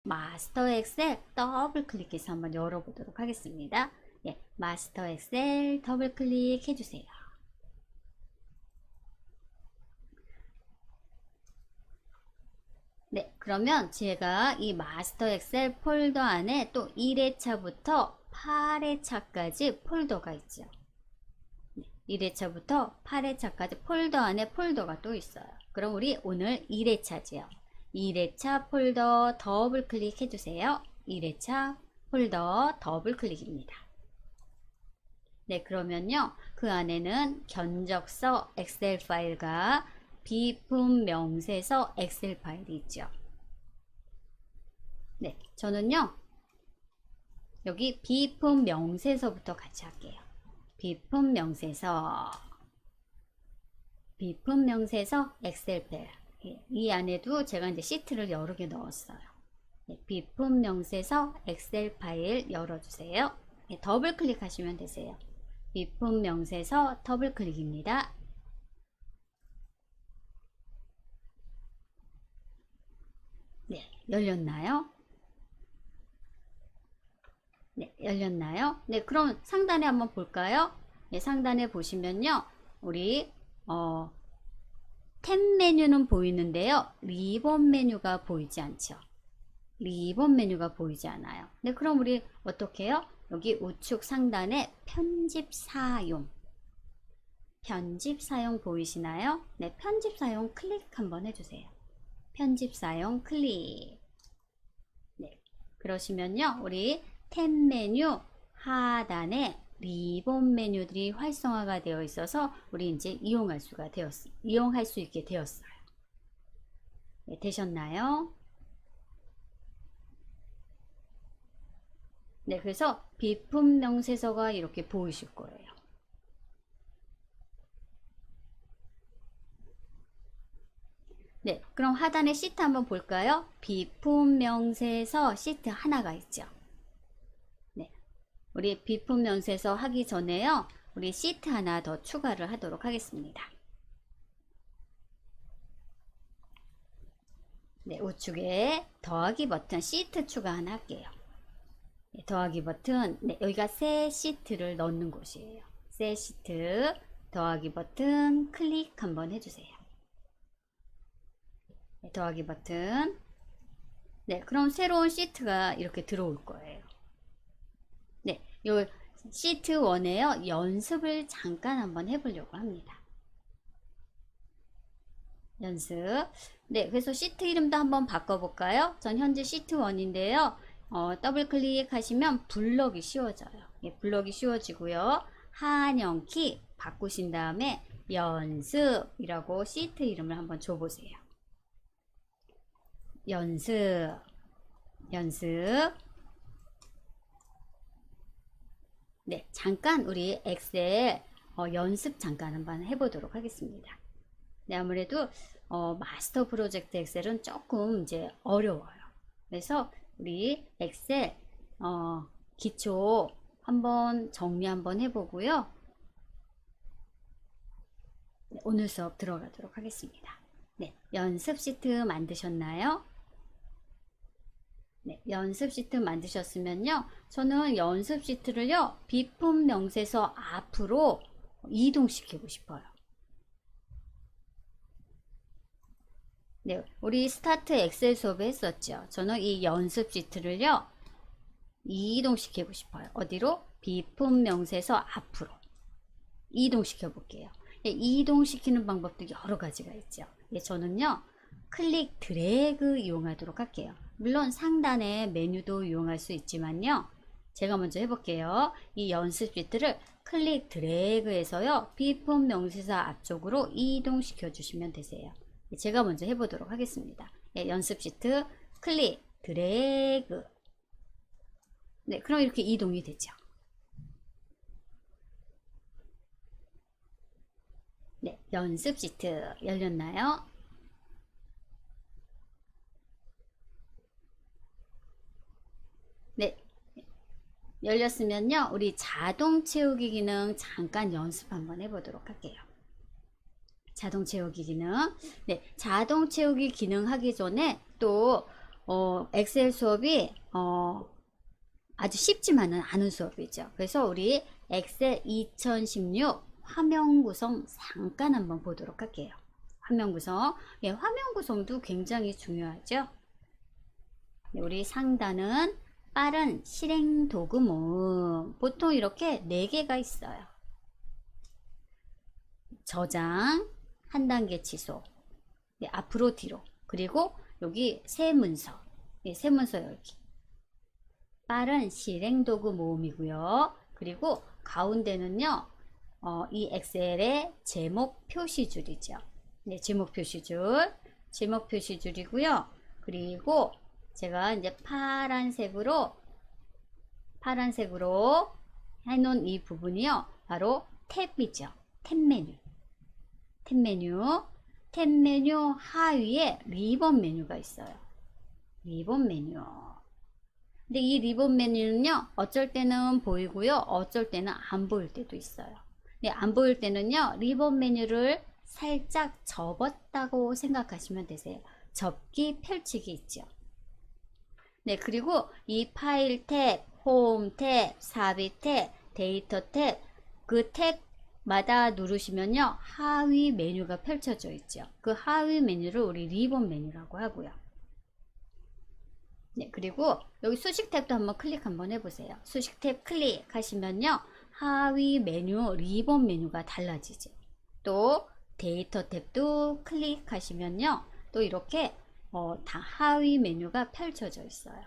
마스터 엑셀 더블 클릭해서 한번 열어보도록 하겠습니다. 예, 마스터 엑셀 더블 클릭해 주세요. 네, 그러면 제가 이 마스터 엑셀 폴더 안에 또 1회차부터 8회차까지 폴더가 있죠. 1회차부터 8회차까지 폴더 안에 폴더가 또 있어요. 그럼 우리 오늘 1회차지요. 1회차 폴더 더블 클릭해 주세요. 1회차 폴더 더블 클릭입니다. 네, 그러면요. 그 안에는 견적서 엑셀 파일과 비품 명세서 엑셀 파일이 있죠. 네, 저는요. 여기 비품 명세서부터 같이 할게요. 비품 명세서 엑셀 파일. 이 안에도 제가 이제 시트를 여러 개 넣었어요. 비품 명세서 엑셀 파일 열어주세요. 더블 클릭하시면 되세요. 비품 명세서 더블 클릭입니다. 네, 열렸나요? 네, 열렸나요? 네, 그럼 상단에 한번 볼까요? 네, 상단에 보시면요. 우리 탭 메뉴는 보이는데요. 리본 메뉴가 보이지 않죠. 리본 메뉴가 보이지 않아요. 네, 그럼 우리 어떻게 해요? 여기 우측 상단에 편집 사용 보이시나요? 네, 편집 사용 클릭 한번 해주세요. 편집 사용 클릭. 네, 그러시면요. 우리 탭 메뉴 하단에 리본 메뉴들이 활성화가 되어 있어서 우리 이제 이용할 수 있게 되었어요. 네, 되셨나요? 네, 그래서 비품 명세서가 이렇게 보이실 거예요. 네, 그럼 하단에 시트 한번 볼까요? 비품 명세서 시트 하나가 있죠. 네, 우리 비품 명세서 하기 전에요. 우리 시트 하나 더 추가를 하도록 하겠습니다. 네, 우측에 더하기 버튼 시트 추가 하나 할게요. 네, 더하기 버튼, 네, 여기가 새 시트를 넣는 곳이에요. 새 시트 더하기 버튼 클릭 한번 해주세요. 네, 더하기 버튼. 네, 그럼 새로운 시트가 이렇게 들어올 거예요. 네, 요 시트 1에요. 연습을 잠깐 한번 해보려고 합니다. 연습. 네, 그래서 시트 이름도 한번 바꿔볼까요? 전 현재 시트 1인데요. 더블 클릭하시면 블럭이 씌워져요. 예, 블럭이 씌워지고요. 한영키 바꾸신 다음에 연습이라고 시트 이름을 한번 줘보세요. 연습. 네, 잠깐 우리 엑셀 연습 잠깐 한번 해보도록 하겠습니다. 네, 아무래도 마스터 프로젝트 엑셀은 조금 이제 어려워요. 그래서 우리 엑셀 기초 한번 정리 한번 해보고요. 네, 오늘 수업 들어가도록 하겠습니다. 네, 연습 시트 만드셨나요? 네, 연습 시트 만드셨으면요. 저는 연습 시트를요. 비품 명세서 앞으로 이동시키고 싶어요. 네, 우리 스타트 엑셀 수업에 했었죠. 저는 이 연습 시트를요. 이동시키고 싶어요. 어디로? 비품 명세서 앞으로 이동시켜 볼게요. 예, 이동시키는 방법도 여러 가지가 있죠. 예, 저는요. 클릭 드래그 이용하도록 할게요. 물론 상단의 메뉴도 이용할 수 있지만요. 제가 먼저 해볼게요. 이 연습 시트를 클릭 드래그해서요. 비품 명세서 앞쪽으로 이동시켜 주시면 되세요. 제가 먼저 해보도록 하겠습니다. 네, 연습 시트 클릭 드래그. 네, 그럼 이렇게 이동이 되죠. 네, 연습 시트 열렸나요? 네, 열렸으면요. 우리 자동 채우기 기능 잠깐 연습 한번 해보도록 할게요. 자동 채우기 기능. 네, 자동 채우기 기능 하기 전에 또 엑셀 수업이 아주 쉽지만은 않은 수업이죠. 그래서 우리 엑셀 2016 화면 구성 잠깐 한번 보도록 할게요. 화면 구성. 예, 화면 구성도 굉장히 중요하죠. 네, 우리 상단은 빠른 실행 도구 모음. 보통 이렇게 4개가 있어요. 저장, 한 단계 취소, 네, 앞으로 뒤로, 그리고 여기 새 문서, 네, 새 문서 열기. 빠른 실행 도구 모음이고요. 그리고 가운데는요, 이 엑셀의 제목 표시줄이죠. 네, 제목 표시줄이고요. 그리고 제가 이제 파란색으로 해놓은 이 부분이요, 바로 탭이죠. 탭 메뉴 하위에 리본 메뉴가 있어요. 리본 메뉴. 근데 이 리본 메뉴는요, 어쩔 때는 보이고요, 어쩔 때는 안 보일 때도 있어요. 네, 안 보일 때는요, 리본 메뉴를 살짝 접었다고 생각하시면 되세요. 접기, 펼치기 있죠. 네, 그리고 이 파일 탭, 홈 탭, 삽입 탭, 데이터 탭, 그 탭마다 누르시면요, 하위 메뉴가 펼쳐져 있죠. 그 하위 메뉴를 우리 리본 메뉴라고 하고요. 네, 그리고 여기 수식 탭도 한번 클릭 한번 해보세요. 수식 탭 클릭하시면요, 하위 메뉴, 리본 메뉴가 달라지죠. 또 데이터 탭도 클릭하시면요, 또 이렇게 다 하위 메뉴가 펼쳐져 있어요.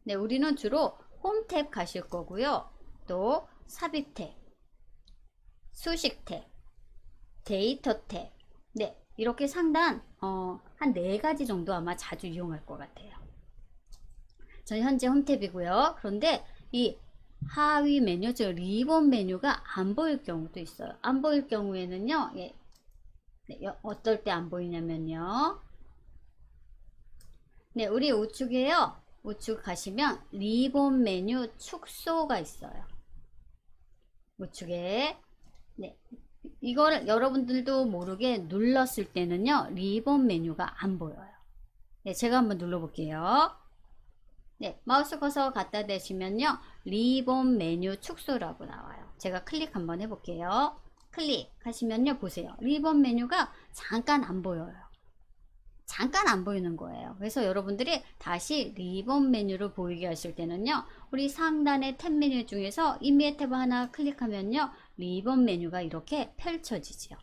네, 우리는 주로 홈 탭 가실 거고요. 또 삽입 탭, 수식 탭, 데이터 탭. 네, 이렇게 상단 한 4가지 정도 아마 자주 이용할 것 같아요. 전 현재 홈 탭이고요. 그런데 이 하위 메뉴, 즉 리본 메뉴가 안 보일 경우도 있어요. 안 보일 경우에는요, 예, 네, 어떨 때 안 보이냐면요, 네, 우리 우측에요, 우측 가시면 리본 메뉴 축소가 있어요. 우측에. 네, 이거를 여러분들도 모르게 눌렀을 때는요, 리본 메뉴가 안 보여요. 네, 제가 한번 눌러볼게요. 네, 마우스 커서 갖다 대시면요, 리본 메뉴 축소라고 나와요. 제가 클릭 한번 해볼게요. 클릭하시면요, 보세요. 리본 메뉴가 잠깐 안 보여요. 잠깐 안 보이는 거예요. 그래서 여러분들이 다시 리본 메뉴를 보이게 하실 때는요, 우리 상단의 탭 메뉴 중에서 이미지 탭 하나 클릭하면요, 리본 메뉴가 이렇게 펼쳐지죠.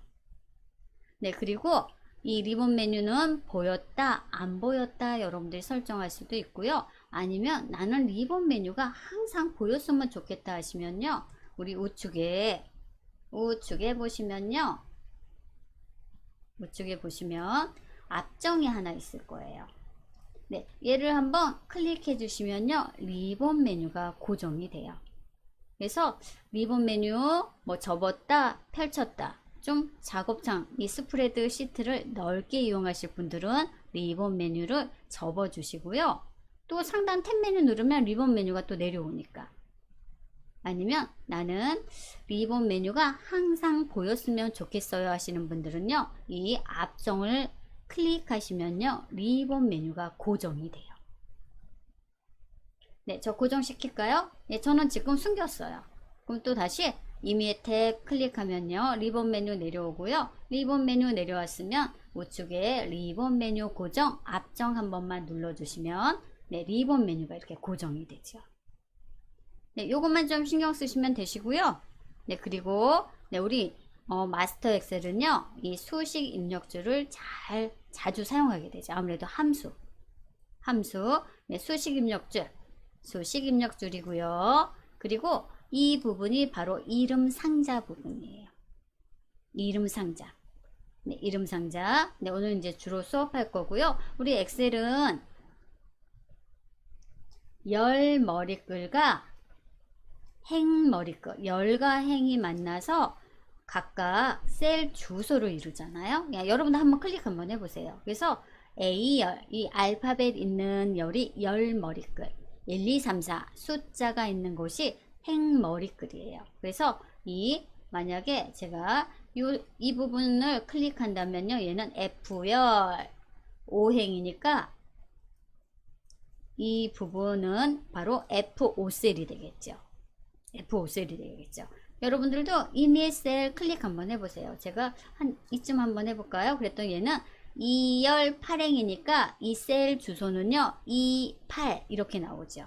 네, 그리고 이 리본 메뉴는 보였다, 안 보였다 여러분들이 설정할 수도 있고요. 아니면 나는 리본 메뉴가 항상 보였으면 좋겠다 하시면요, 우리 우측에 보시면요, 우측에 보시면 앞정이 하나 있을 거예요. 네, 얘를 한번 클릭해 주시면요, 리본 메뉴가 고정이 돼요. 그래서 리본 메뉴 뭐 접었다, 펼쳤다, 좀 작업창, 이 스프레드 시트를 넓게 이용하실 분들은 리본 메뉴를 접어 주시고요. 또 상단 탭 메뉴 누르면 리본 메뉴가 또 내려오니까. 아니면 나는 리본 메뉴가 항상 보였으면 좋겠어요 하시는 분들은요, 이 앞정을 클릭하시면요, 리본 메뉴가 고정이 돼요. 네, 저 고정시킬까요? 네, 저는 지금 숨겼어요. 그럼 또 다시 이미지 탭 클릭하면요, 리본 메뉴 내려오고요. 리본 메뉴 내려왔으면 우측에 리본 메뉴 고정, 앞정 한 번만 눌러주시면 네, 리본 메뉴가 이렇게 고정이 되죠. 네, 요것만 좀 신경 쓰시면 되시고요. 네, 그리고 네, 우리 마스터 엑셀은요, 이 수식 입력줄을 자주 사용하게 되죠. 아무래도 함수, 네, 수식 입력줄이고요. 그리고 이 부분이 바로 이름 상자 부분이에요. 이름 상자. 네, 이름 상자. 네, 오늘 이제 주로 수업할 거고요. 우리 엑셀은 열 머리글과 행 머리글, 열과 행이 만나서 각각 셀 주소를 이루잖아요. 여러분도 한번 클릭 한번 해보세요. 그래서 A열, 이 알파벳 있는 열이 열 머리글, 1, 2, 3, 4 숫자가 있는 곳이 행 머리글이에요. 그래서 만약에 제가 이 부분을 클릭한다면요, 얘는 F열 5행이니까 이 부분은 바로 F5셀이 되겠죠. F5셀이 되겠죠. 여러분들도 이미의 셀 클릭 한번 해보세요. 제가 한 이쯤 한번 해볼까요? 그랬더니 얘는 2열 8행이니까 이 셀 주소는요 28 이렇게 나오죠.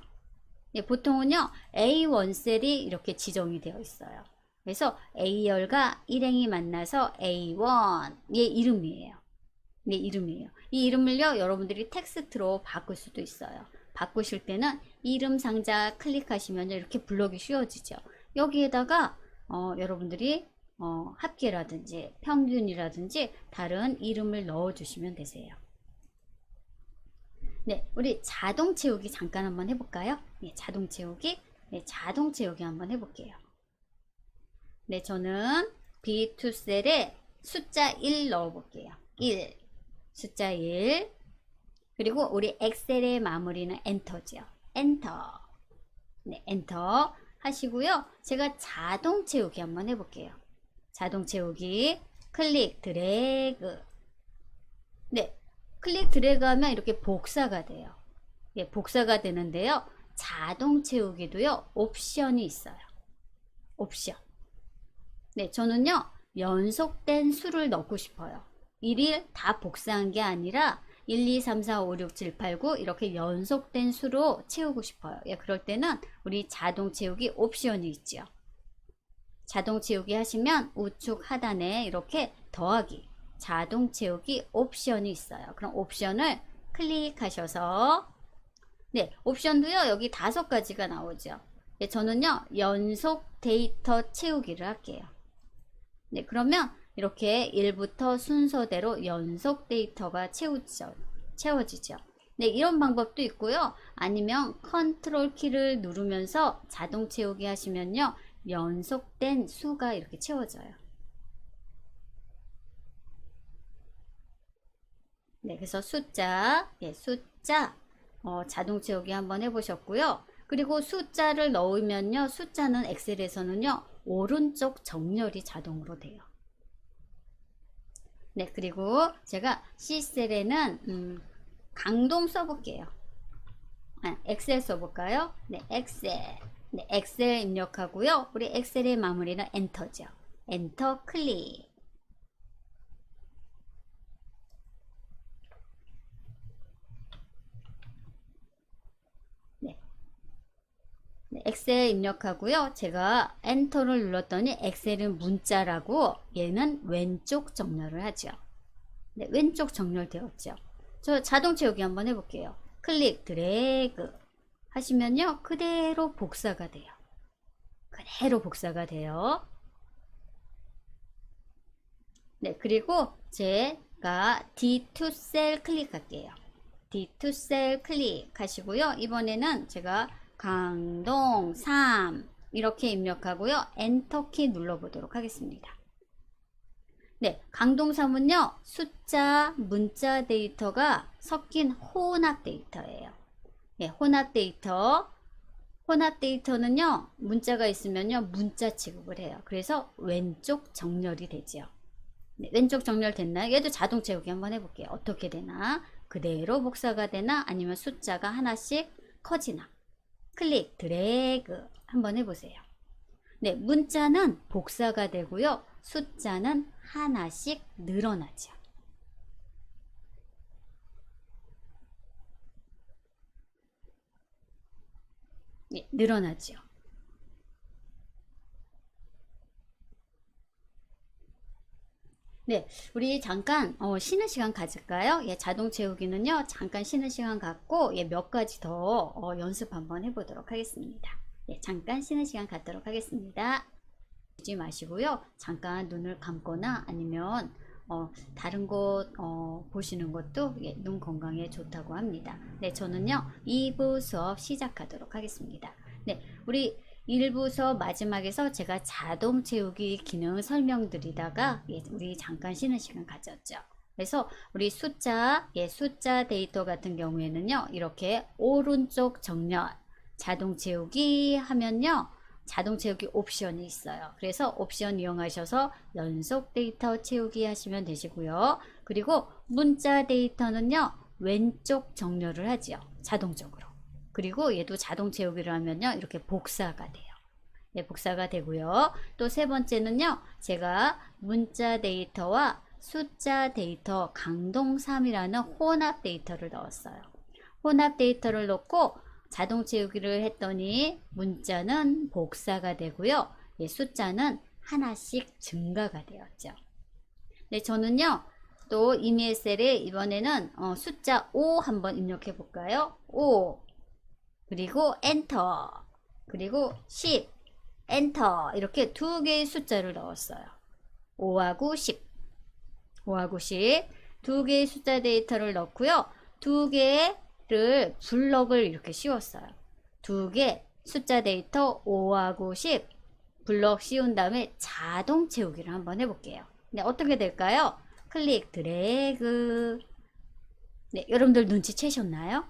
예, 보통은요 A1 셀이 이렇게 지정이 되어 있어요. 그래서 A열과 1행이 만나서 A1의 이름이에요. 네, 이름이에요. 이 이름을요 여러분들이 텍스트로 바꿀 수도 있어요. 바꾸실 때는 이름 상자 클릭하시면 이렇게 블록이 씌워지죠. 여기에다가 여러분들이 합계라든지 평균이라든지 다른 이름을 넣어 주시면 되세요. 네, 우리 자동 채우기 잠깐 한번 해볼까요? 네, 자동 채우기. 네, 자동 채우기 한번 해볼게요. 네, 저는 B2 셀에 숫자 1 넣어 볼게요. 1, 숫자 1. 그리고 우리 엑셀의 마무리는 엔터죠. 엔터. 네, 엔터 하시고요. 제가 자동 채우기 한번 해볼게요. 자동 채우기 클릭 드래그. 네, 클릭 드래그 하면 이렇게 복사가 돼요. 예, 복사가 되는데요. 자동 채우기도요. 옵션이 있어요. 옵션. 네, 저는요. 연속된 수를 넣고 싶어요. 1일 다 복사한 게 아니라 1, 2, 3, 4, 5, 6, 7, 8, 9 이렇게 연속된 수로 채우고 싶어요. 예, 그럴 때는 우리 자동 채우기 옵션이 있죠. 자동 채우기 하시면 우측 하단에 이렇게 더하기 자동 채우기 옵션이 있어요. 그럼 옵션을 클릭하셔서 네, 옵션도요 여기 5가지가 나오죠. 네, 저는요 연속 데이터 채우기를 할게요. 네, 그러면 이렇게 1부터 순서대로 연속 데이터가 채워지죠. 네, 이런 방법도 있고요. 아니면 컨트롤 키를 누르면서 자동 채우기 하시면요. 연속된 수가 이렇게 채워져요. 네, 그래서 숫자, 예, 숫자 자동 채우기 한번 해보셨고요. 그리고 숫자를 넣으면요. 숫자는 엑셀에서는요. 오른쪽 정렬이 자동으로 돼요. 네, 그리고 제가 C셀에는 강동 써볼게요. 엑셀 써볼까요? 네, 엑셀. 네, 엑셀 입력하고요. 우리 엑셀의 마무리는 엔터죠. 엔터 클릭. 네. 네, 엑셀 입력하고요. 제가 엔터를 눌렀더니 엑셀은 문자라고 얘는 왼쪽 정렬을 하죠. 네, 왼쪽 정렬 되었죠. 저 자동 채우기 한번 해볼게요. 클릭 드래그 하시면요 그대로 복사가 돼요. 그대로 복사가 돼요. 네, 그리고 제가 D2 셀 클릭할게요. D2 셀 클릭하시고요. 이번에는 제가 강동 3 이렇게 입력하고요. 엔터키 눌러보도록 하겠습니다. 네, 강동3은요 숫자, 문자 데이터가 섞인 혼합 데이터예요. 네, 혼합 데이터. 혼합 데이터는요 문자가 있으면요 문자 취급을 해요. 그래서 왼쪽 정렬이 되죠. 네, 왼쪽 정렬 됐나요? 얘도 자동 채우기 한번 해볼게요. 어떻게 되나? 그대로 복사가 되나? 아니면 숫자가 하나씩 커지나? 클릭 드래그 한번 해보세요. 네, 문자는 복사가 되고요. 숫자는 하나씩 늘어나죠. 네, 늘어나죠. 네, 우리 잠깐 쉬는 시간 가질까요? 예, 자동 채우기는요 잠깐 쉬는 시간 갖고 예, 몇 가지 더 연습 한번 해보도록 하겠습니다. 예, 잠깐 쉬는 시간 갖도록 하겠습니다. 잊지 마시고요. 잠깐 눈을 감거나 아니면 다른 곳 보시는 것도 예, 눈 건강에 좋다고 합니다. 네, 저는요 2부 수업 시작하도록 하겠습니다. 네, 우리 1부 수업 마지막에서 제가 자동 채우기 기능 설명드리다가 예, 우리 잠깐 쉬는 시간 가졌죠. 그래서 우리 숫자, 예, 숫자 데이터 같은 경우에는요 이렇게 오른쪽 정렬 자동 채우기 하면요 자동 채우기 옵션이 있어요. 그래서 옵션 이용하셔서 연속 데이터 채우기 하시면 되시고요. 그리고 문자 데이터는요 왼쪽 정렬을 하지요. 자동적으로. 그리고 얘도 자동 채우기를 하면요. 이렇게 복사가 돼요. 네, 복사가 되고요. 또 세 번째는요. 제가 문자 데이터와 숫자 데이터 강동 3이라는 혼합 데이터를 넣었어요. 혼합 데이터를 넣고 자동 채우기를 했더니 문자는 복사가 되고요. 예, 숫자는 하나씩 증가가 되었죠. 네, 저는요. 또 이메일 셀에 이번에는 숫자 5 한번 입력해 볼까요? 5 그리고 엔터 그리고 10 엔터 이렇게 두 개의 숫자를 넣었어요. 5하고 10 5하고 10 두 개의 숫자 데이터를 넣고요. 두 개를 블럭을 이렇게 씌웠어요. 두 개 숫자 데이터 5하고 10 블럭 씌운 다음에 자동 채우기를 한번 해볼게요. 네, 어떻게 될까요? 클릭 드래그. 네, 여러분들 눈치채셨나요?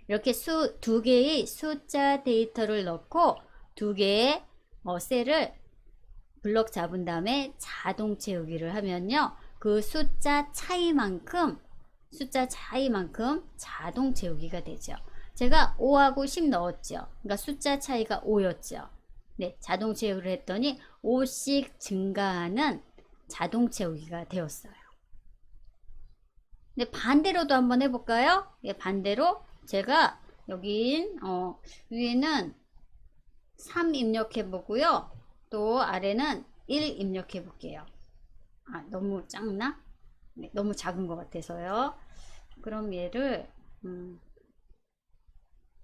이렇게 두 개의 숫자 데이터를 넣고 두 개의 셀을 블럭 잡은 다음에 자동 채우기를 하면요. 그 숫자 차이만큼 자동 채우기가 되죠. 제가 5하고 10 넣었죠. 그러니까 숫자 차이가 5였죠. 네, 자동 채우기를 했더니 5씩 증가하는 자동 채우기가 되었어요. 네, 반대로도 한번 해볼까요? 예, 반대로 제가 여긴 위에는 3 입력해 보고요. 또 아래는 1 입력해 볼게요. 아, 너무 작나? 네, 너무 작은 것 같아서요. 그럼 얘를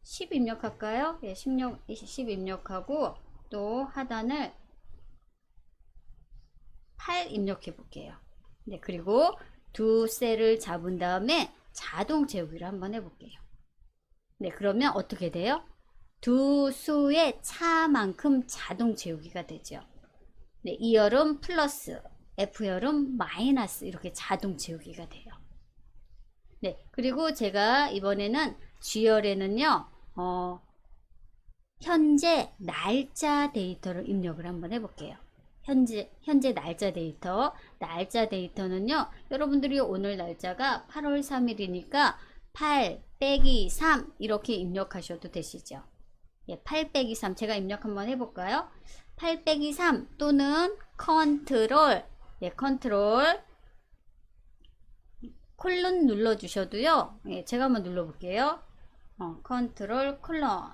10 입력할까요? 예, 10 입력하고 또 하단을 8 입력해 볼게요. 네, 그리고 두 셀을 잡은 다음에 자동 채우기를 한번 해볼게요. 네, 그러면 어떻게 돼요? 두 수의 차만큼 자동 채우기가 되죠. 네, E열은 플러스, F열은 마이너스 이렇게 자동 채우기가 돼요. 네, 그리고 제가 이번에는 G열에는요, 현재 날짜 데이터를 입력을 한번 해볼게요. 현재 날짜 데이터는요, 여러분들이 오늘 날짜가 8월 3일이니까 8 빼기 3 이렇게 입력하셔도 되시죠. 예, 8 빼기 3 제가 입력 한번 해볼까요? 8 빼기 3 또는 컨트롤 콜론 눌러주셔도요. 예, 제가 한번 눌러볼게요. 컨트롤 콜론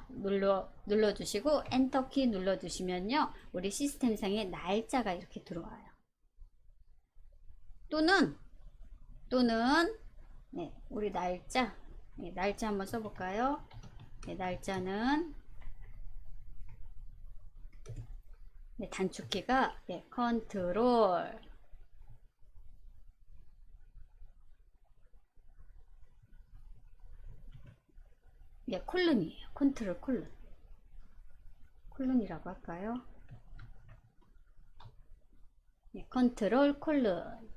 눌러주시고 엔터키 눌러주시면요. 우리 시스템상에 날짜가 이렇게 들어와요. 또는 네, 우리 날짜 한번 써볼까요? 네, 날짜는 네, 단축키가 네, 컨트롤 네, 콜론이에요. 컨트롤 콜론이라고 할까요? 네, 컨트롤 콜론.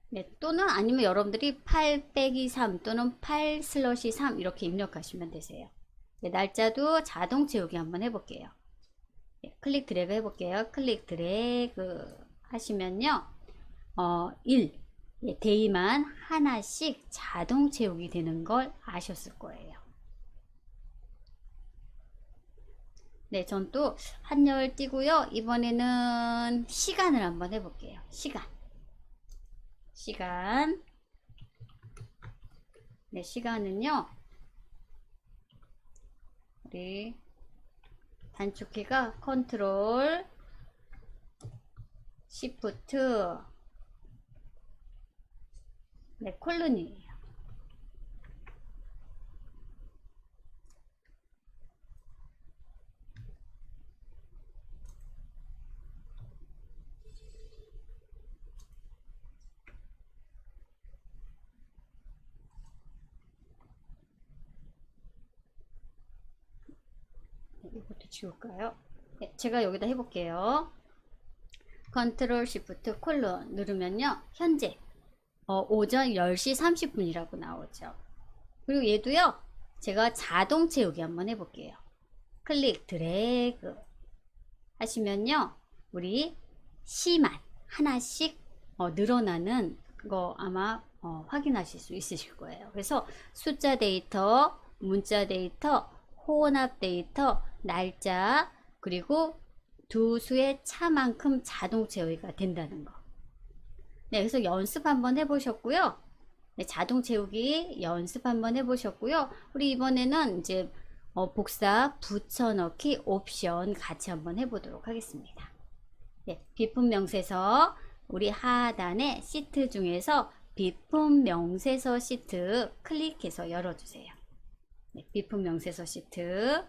네, 또는 아니면 여러분들이 8 빼기 3 또는 8 슬러시 3 이렇게 입력하시면 되세요. 네, 날짜도 자동 채우기 한번 해볼게요. 네, 클릭 드래그 해볼게요. 클릭 드래그 하시면요. 1 예, 데이만 하나씩 자동 채우기 되는 걸 아셨을 거예요. 네, 전 또 한열 띄고요. 이번에는 시간을 한번 해볼게요. 시간. 네, 시간은요. 우리 단축키가 컨트롤 시프트 네, 콜론이에요. 네, 이것도 지울까요? 네, 제가 여기다 해볼게요. 컨트롤 시프트 콜론 누르면요. 현재 오전 10시 30분이라고 나오죠. 그리고 얘도요. 제가 자동 채우기 한번 해볼게요. 클릭 드래그 하시면요. 우리 시만 하나씩 늘어나는 거 아마 확인하실 수 있으실 거예요. 그래서 숫자 데이터, 문자 데이터, 혼합 데이터, 날짜, 그리고 두 수의 차만큼 자동 채우기가 된다는 거. 네, 그래서 연습 한번 해보셨고요. 네, 자동 채우기 연습 한번 해보셨고요. 우리 이번에는 이제 복사 붙여넣기 옵션 같이 한번 해보도록 하겠습니다. 네, 비품 명세서 우리 하단에 시트 중에서 비품 명세서 시트 클릭해서 열어주세요. 네, 비품 명세서 시트.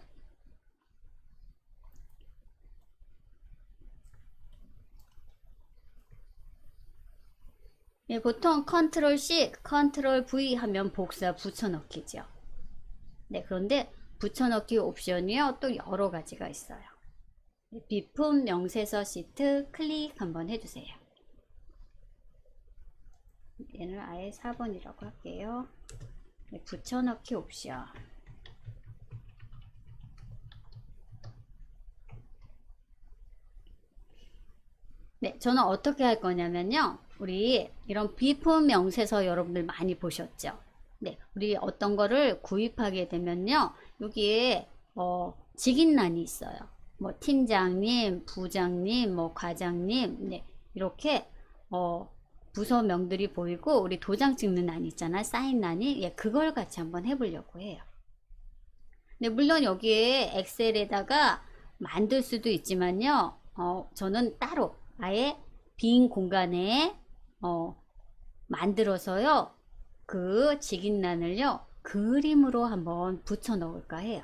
네, 보통 컨트롤 C, 컨트롤 V 하면 복사 붙여넣기죠. 네, 그런데 붙여넣기 옵션이요, 또 여러 가지가 있어요. 네, 비품 명세서 시트 클릭 한번 해주세요. 얘는 아예 4번이라고 할게요. 네, 붙여넣기 옵션. 네, 저는 어떻게 할 거냐면요. 우리 이런 비품 명세서 여러분들 많이 보셨죠? 네, 우리 어떤 거를 구입하게 되면요. 여기에 직인란이 있어요. 뭐 팀장님, 부장님, 뭐 과장님, 네, 이렇게 부서명들이 보이고 우리 도장 찍는 란이 있잖아, 사인란이. 예, 그걸 같이 한번 해보려고 해요. 네, 물론 여기에 엑셀에다가 만들 수도 있지만요. 저는 따로 아예 빈 공간에 만들어서요. 그 직인란을요. 그림으로 한번 붙여 넣을까 해요.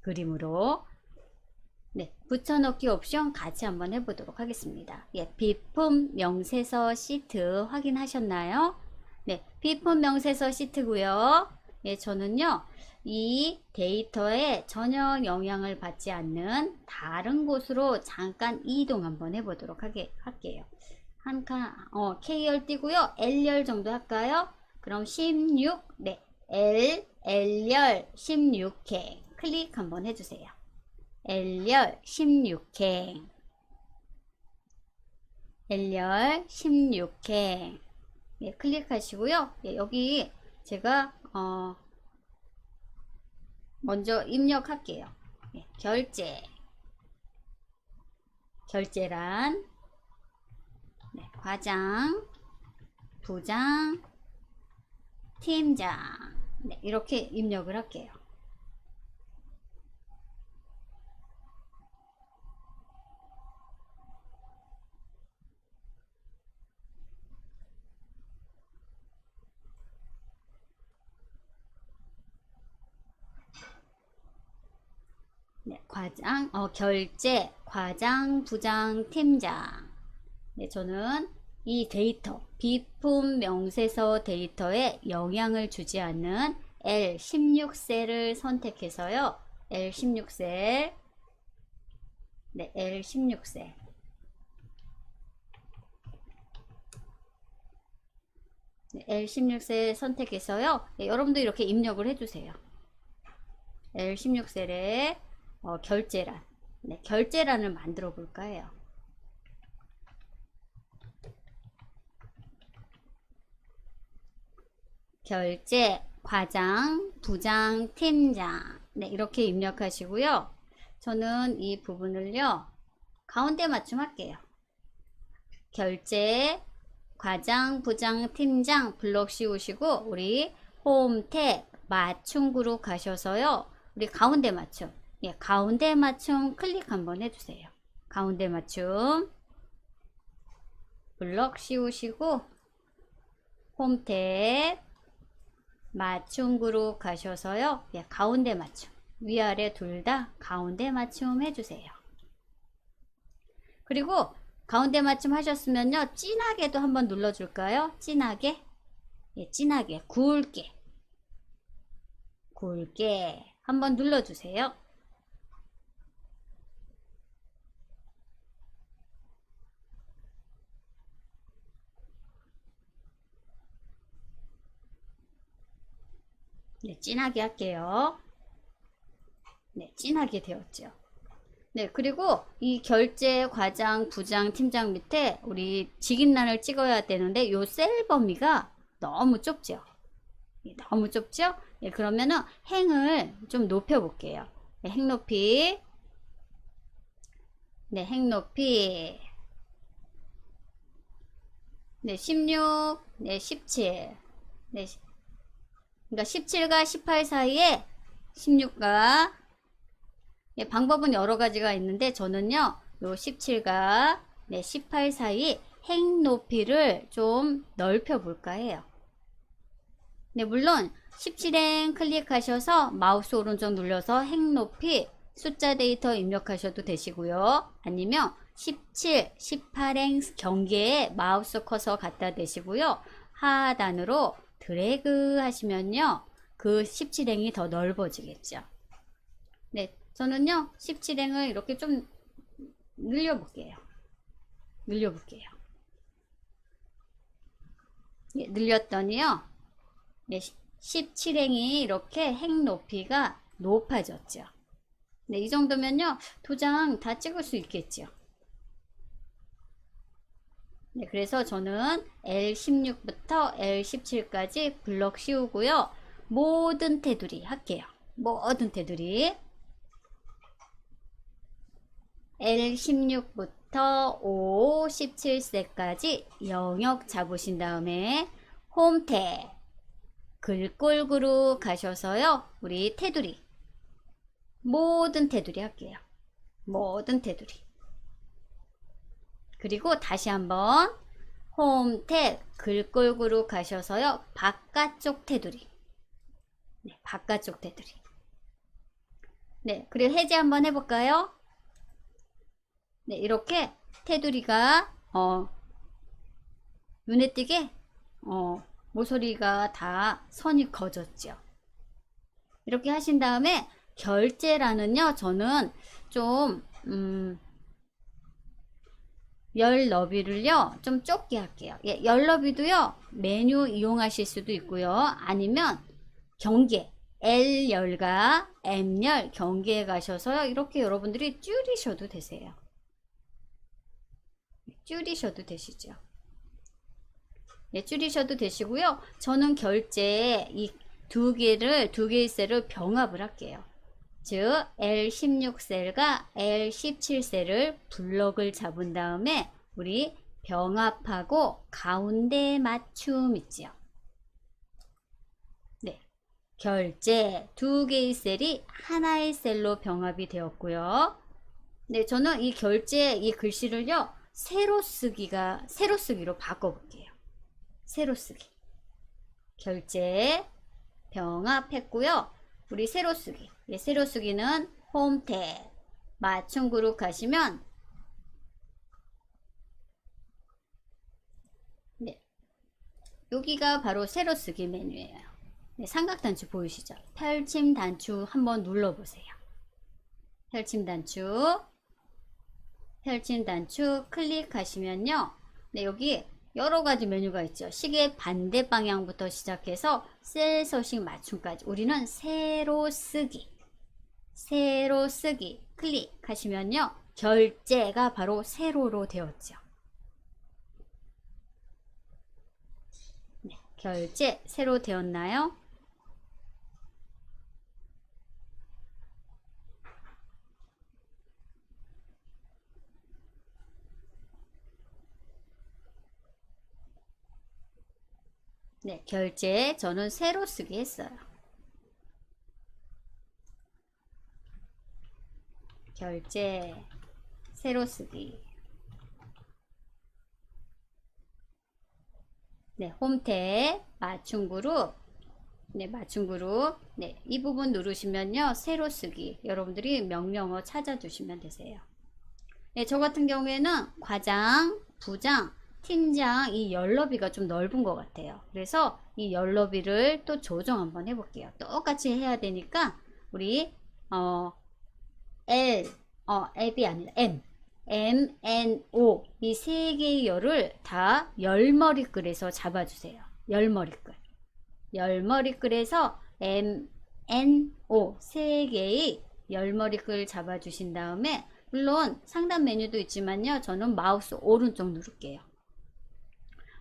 그림으로. 네, 붙여넣기 옵션 같이 한번 해보도록 하겠습니다. 예, 비품 명세서 시트 확인하셨나요? 네, 비품 명세서 시트고요. 예, 저는요, 이 데이터에 전혀 영향을 받지 않는 다른 곳으로 잠깐 이동 한번 해보도록 할게요. 한 칸, K열 띄고요. L열 정도 할까요? 그럼 16, 네, L열 16회 클릭 한번 해주세요. L열 16회 L열 16회 예, 클릭하시고요. 예, 여기 제가 먼저 입력할게요. 예, 결제란 네, 과장, 부장, 팀장 네, 이렇게 입력을 할게요. 네, 과장, 결제, 과장, 부장, 팀장. 네, 저는 이 데이터, 비품 명세서 데이터에 영향을 주지 않는 L16셀을 선택해서요. L16셀. 네, L16셀. 네, L16셀 선택해서요. 네, 여러분도 이렇게 입력을 해주세요. L16셀에 결제란. 네, 결제란을 만들어 볼까 해요. 결제, 과장, 부장, 팀장. 네, 이렇게 입력하시고요. 저는 이 부분을요, 가운데 맞춤 할게요. 결제, 과장, 부장, 팀장 블록 씌우시고, 우리 홈 탭 맞춤 그룹 가셔서요, 우리 가운데 맞춤. 예, 가운데 맞춤 클릭 한번 해주세요. 가운데 맞춤. 블럭 씌우시고, 홈 탭 맞춤 그룹 가셔서요. 예, 가운데 맞춤. 위아래 둘 다 가운데 맞춤 해주세요. 그리고 가운데 맞춤 하셨으면요. 진하게도 한번 눌러줄까요? 진하게. 예, 진하게. 굵게. 굵게. 한번 눌러주세요. 네, 진하게 할게요. 네, 진하게 되었죠. 네, 그리고 이 결제, 과장, 부장, 팀장 밑에 우리 직인란을 찍어야 되는데 요 셀 범위가 너무 좁죠? 예, 너무 좁죠? 예, 그러면은 행을 좀 높여 볼게요. 네, 행 높이. 네, 행 높이. 네, 16. 네, 17. 네, 그러니까 17과 18 사이에 16과, 예, 방법은 여러 가지가 있는데 저는요 요 17과 네, 18 사이 행 높이를 좀 넓혀 볼까 해요. 네, 물론 17행 클릭하셔서 마우스 오른쪽 눌러서 행 높이 숫자 데이터 입력하셔도 되시고요. 아니면 17, 18행 경계에 마우스 커서 갖다 대시고요. 하단으로 드래그 하시면요. 그 17행이 더 넓어지겠죠. 네, 저는요 17행을 이렇게 좀 늘려볼게요. 예, 늘렸더니요. 네, 17행이 이렇게 행 높이가 높아졌죠. 네, 이 정도면요 도장 다 찍을 수 있겠죠. 네, 그래서 저는 L16부터 L17까지 블럭 씌우고요. 모든 테두리 할게요. 모든 테두리 L16부터 O17셋까지 영역 잡으신 다음에 홈 탭 글꼴그룹 가셔서요. 우리 테두리 모든 테두리 할게요. 모든 테두리. 그리고 다시 한번 홈 탭 글꼴그룹 가셔서요. 바깥쪽 테두리. 네, 바깥쪽 테두리. 네, 그리고 해제 한번 해볼까요? 네, 이렇게 테두리가 눈에 띄게 모서리가 다 선이 그어졌죠. 이렇게 하신 다음에 결제란은요 저는 좀 열 너비를요 좀 좁게 할게요. 예, 열 너비도요 메뉴 이용하실 수도 있고요. 아니면 경계 L열과 M열 경계에 가셔서요 이렇게 여러분들이 줄이셔도 되세요. 줄이셔도 되시죠. 예, 줄이셔도 되시고요. 저는 결제 이 두 개의 셀을 병합을 할게요. 즉 L16셀과 L17셀을 블럭을 잡은 다음에 우리 병합하고 가운데 맞춤 있죠. 네, 결제 두 개의 셀이 하나의 셀로 병합이 되었고요. 네, 저는 이 결제 이 글씨를요 세로 쓰기로 바꿔볼게요. 세로 쓰기. 결제 병합했고요. 우리 세로 쓰기. 예, 세로 쓰기는 홈 탭 맞춤 그룹 가시면 네, 여기가 바로 세로 쓰기 메뉴예요. 네, 삼각 단추 보이시죠? 펼침 단추 한번 눌러보세요. 펼침 단추 클릭하시면요. 네, 여기 여러 가지 메뉴가 있죠. 시계 반대 방향부터 시작해서 셀 서식 맞춤까지 우리는 세로 쓰기 클릭하시면요. 결제가 바로 세로로 되었죠. 네, 결제 세로 되었나요? 네, 결제 저는 세로 쓰기 했어요. 결제 세로 쓰기. 네, 홈탭 맞춤 그룹. 네, 맞춤 그룹. 네, 이 부분 누르시면요. 세로 쓰기. 여러분들이 명령어 찾아주시면 되세요. 네, 저 같은 경우에는 과장, 부장, 팀장 이 열너비가 좀 넓은 것 같아요. 그래서 이 열너비를 또 조정 한번 해볼게요. 똑같이 해야 되니까 우리 L이 아니라 M, N, O 이 세 개의 열을 다 열머리글에서 잡아주세요. 열머리글에서 M, N, O 세 개의 열머리글 잡아주신 다음에 물론 상단 메뉴도 있지만요. 저는 마우스 오른쪽 누를게요.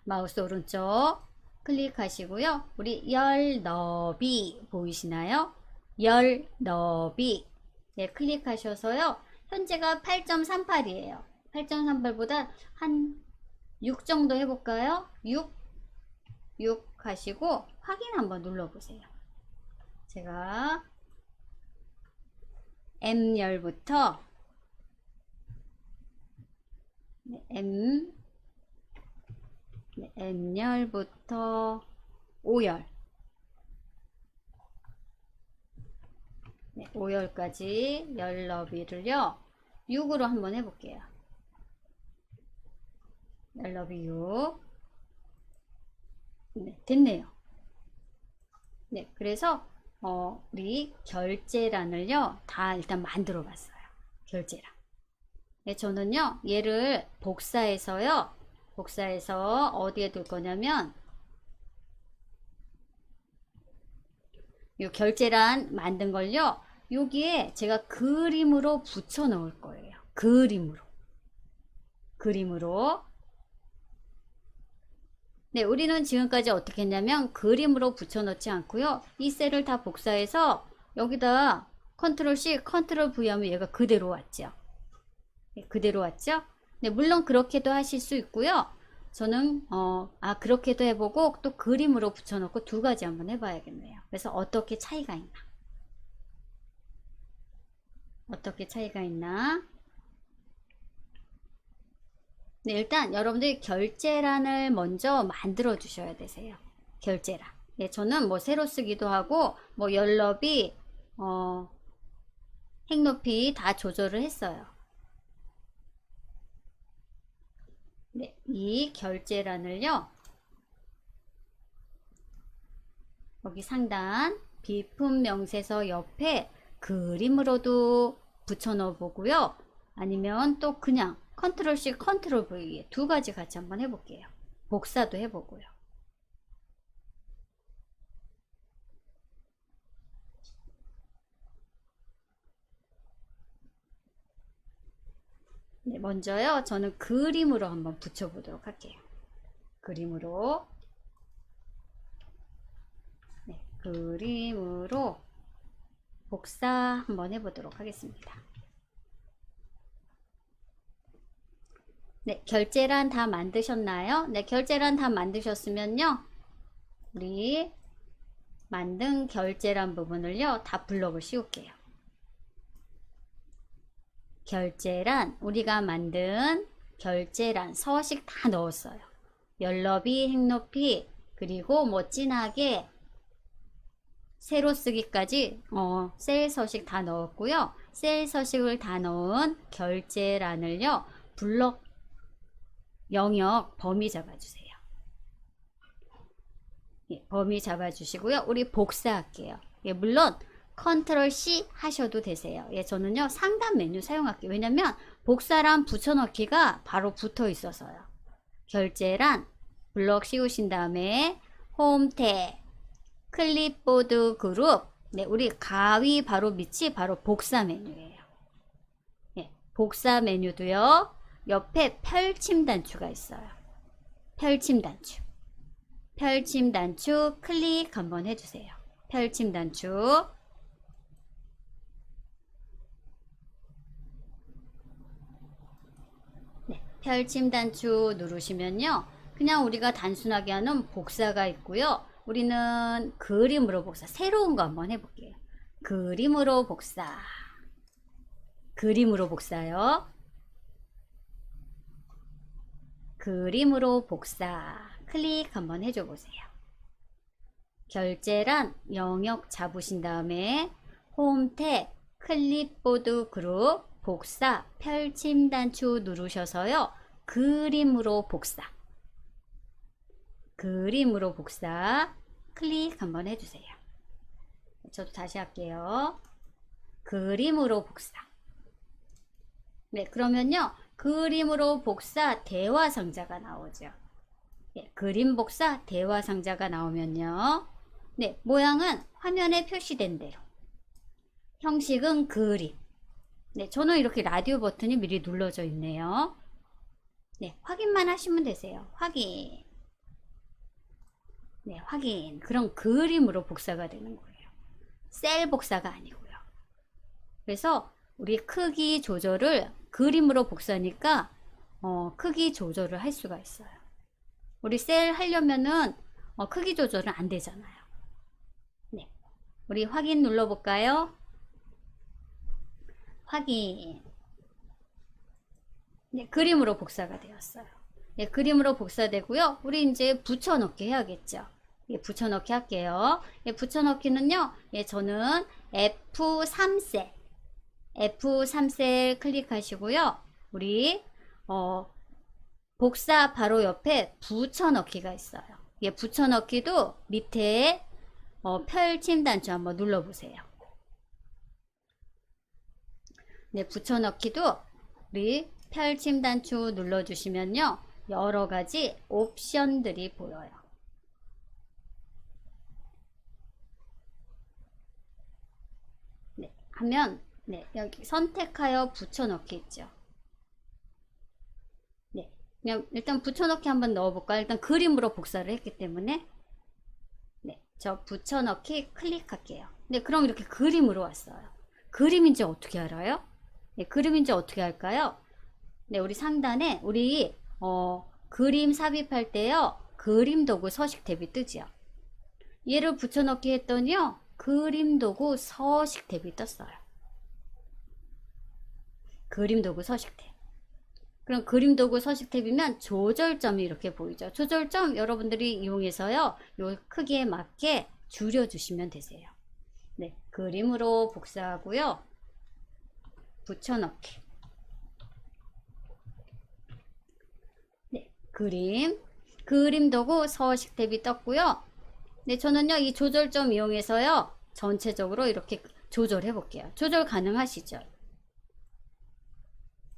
마우스 오른쪽 클릭하시고요. 우리 열 너비 보이시나요? 열 너비. 네, 클릭하셔서요. 현재가 8.38이에요. 8.38보다 한 6 정도 해볼까요? 6 하시고 확인 한번 눌러보세요. 제가 M열부터 M열부터 O열 5열까지 열 너비를요 6으로 한번 해볼게요. 열 너비 6. 네, 됐네요. 네, 그래서 우리 결제란을요 다 일단 만들어 봤어요. 결제란. 네, 저는요 얘를 복사해서요 어디에 둘 거냐면 이 결제란 만든 걸요 여기에 제가 그림으로 붙여 넣을 거예요. 그림으로. 네, 우리는 지금까지 어떻게 했냐면 그림으로 붙여 넣지 않고요 이 셀을 다 복사해서 여기다 컨트롤 C 컨트롤 V 하면 얘가 그대로 왔죠. 네, 그대로 왔죠. 네, 물론 그렇게도 하실 수 있고요. 저는 그렇게도 해보고 또 그림으로 붙여놓고 두 가지 한번 해봐야겠네요. 그래서 어떻게 차이가 있나? 네, 일단 여러분들이 결제란을 먼저 만들어 주셔야 되세요. 결제란. 네, 저는 뭐 새로 쓰기도 하고 뭐 열너비, 행높이 다 조절을 했어요. 네, 이 결제란을요 여기 상단 비품 명세서 옆에 그림으로도 붙여 넣어 보고요 아니면 또 그냥 컨트롤 C 컨트롤 V 두 가지 같이 한번 해볼게요. 복사도 해보고요. 네, 먼저요 저는 그림으로 한번 붙여보도록 할게요. 그림으로 복사 한번 해보도록 하겠습니다. 네, 결제란 다 만드셨나요? 네, 결제란 다 만드셨으면요 우리 만든 결제란 부분을요 다 블럭을 씌울게요. 결제란 우리가 만든 결제란 서식 다 넣었어요. 열너비, 행높이 그리고 뭐 진하게 세로 쓰기까지 셀 서식 다 넣었고요. 셀 서식을 다 넣은 결제란을요 블럭 영역 범위 잡아주세요. 예, 범위 잡아주시고요. 우리 복사할게요. 예, 물론 컨트롤 C 하셔도 되세요. 예, 저는요 상단 메뉴 사용할게요. 왜냐면 복사란 붙여넣기가 바로 붙어 있어서요. 결제란 블럭 씌우신 다음에 홈 탭 클립보드 그룹. 네, 우리 가위 바로 밑이 바로 복사 메뉴예요. 예, 복사 메뉴도요 옆에 펼침 단추가 있어요. 펼침 단추 클릭 한번 해주세요. 펼침 단추. 네, 펼침 단추 누르시면요 그냥 우리가 단순하게 하는 복사가 있고요 우리는 그림으로 복사 새로운 거 한번 해볼게요. 그림으로 복사요. 그림으로 복사 클릭 한번 해줘 보세요. 결제란 영역 잡으신 다음에 홈 탭 클립보드 그룹 복사 펼침 단추 누르셔서요 그림으로 복사 클릭 한번 해주세요. 저도 다시 할게요. 그림으로 복사. 네, 그러면요 그림으로 복사 대화 상자가 나오죠. 네, 그림 복사 대화 상자가 나오면요 네, 모양은 화면에 표시된 대로, 형식은 그림. 네, 저는 이렇게 라디오 버튼이 미리 눌러져 있네요. 네, 확인만 하시면 되세요. 확인. 네, 확인. 그럼 그림으로 복사가 되는 거예요. 셀 복사가 아니고요. 그래서 우리 크기 조절을 그림으로 복사하니까 크기 조절을 할 수가 있어요. 우리 셀 하려면은 크기 조절은 안 되잖아요. 네, 우리 확인 눌러볼까요? 확인. 네, 그림으로 복사가 되었어요. 네, 그림으로 복사되고요. 우리 이제 붙여넣기 해야겠죠. 예, 붙여넣기 할게요. 예, 붙여넣기는요. 예, 저는 F3셀 F3셀 클릭하시고요. 우리 복사 바로 옆에 붙여넣기가 있어요. 예, 붙여넣기도 밑에 펼침 단추 한번 눌러보세요. 네, 붙여넣기도 우리 펼침 단추 눌러주시면요. 여러 가지 옵션들이 보여요. 네, 하면 네, 여기 선택하여 붙여넣기 있죠. 네, 그냥 일단 붙여넣기 한번 넣어볼까요? 일단 그림으로 복사를 했기 때문에 네, 저 붙여넣기 클릭할게요. 네, 그럼 이렇게 그림으로 왔어요. 그림인지 어떻게 알아요? 네, 그림인지 어떻게 할까요? 네, 우리 상단에 우리 그림 삽입할 때요. 그림 도구 서식 탭이 뜨지요. 얘를 붙여넣기 했더니요. 그림 도구 서식 탭이 떴어요. 그림 도구 서식 탭. 그럼 그림 도구 서식 탭이면 조절점이 이렇게 보이죠. 조절점 여러분들이 이용해서요. 요 크기에 맞게 줄여 주시면 되세요. 네, 그림으로 복사하고요. 붙여넣기. 네, 그림 도구 서식 탭이 떴고요. 네, 저는요 이 조절점 이용해서요 전체적으로 이렇게 조절해 볼게요. 조절 가능하시죠?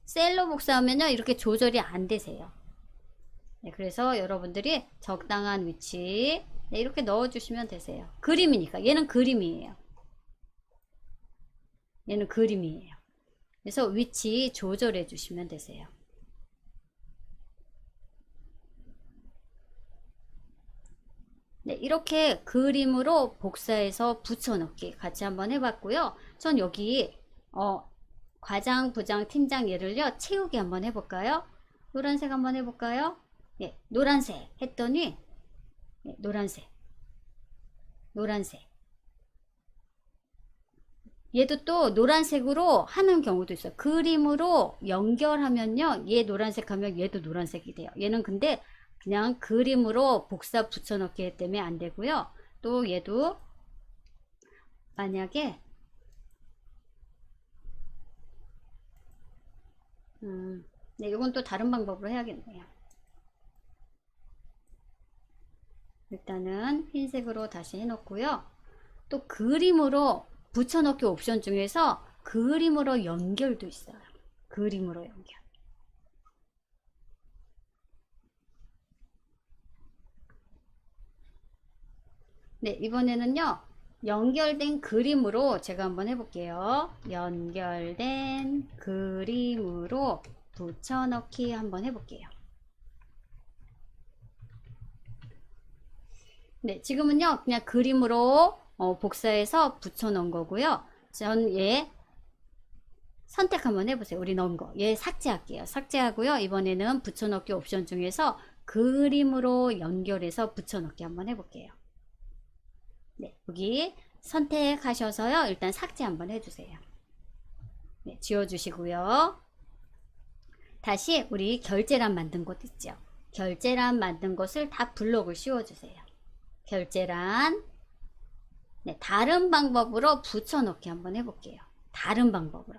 셀로 복사하면요 이렇게 조절이 안 되세요. 네, 그래서 여러분들이 적당한 위치 네, 이렇게 넣어 주시면 되세요. 그림이니까 얘는 그림이에요. 얘는 그림이에요. 그래서 위치 조절해 주시면 되세요. 네, 이렇게 그림으로 복사해서 붙여넣기 같이 한번 해봤고요. 전 여기 과장, 부장, 팀장 얘를요 채우기 한번 해볼까요? 노란색 한번 해볼까요? 네, 노란색 했더니 네, 노란색 얘도 또 노란색으로 하는 경우도 있어요. 그림으로 연결하면요 얘 노란색 하면 얘도 노란색이 돼요. 얘는 근데 그냥 그림으로 복사 붙여넣기 때문에 안 되고요. 또 얘도 만약에 네, 이건 또 다른 방법으로 해야겠네요. 일단은 흰색으로 다시 해놓고요. 또 그림으로 붙여넣기 옵션 중에서 그림으로 연결도 있어요. 그림으로 연결. 네, 이번에는요. 연결된 그림으로 제가 한번 해볼게요. 연결된 그림으로 붙여넣기 한번 해볼게요. 네, 지금은요. 그냥 그림으로 복사해서 붙여넣은 거고요. 전 얘 선택 한번 해보세요. 우리 넣은 거. 얘 삭제할게요. 삭제하고요. 이번에는 붙여넣기 옵션 중에서 그림으로 연결해서 붙여넣기 한번 해볼게요. 네, 여기 선택하셔서요. 일단 삭제 한번 해주세요. 네, 지워주시고요. 다시 우리 결제란 만든 곳 있죠. 결제란 만든 곳을 다 블록을 씌워주세요. 결제란 네, 다른 방법으로 붙여넣기 한번 해볼게요. 다른 방법으로.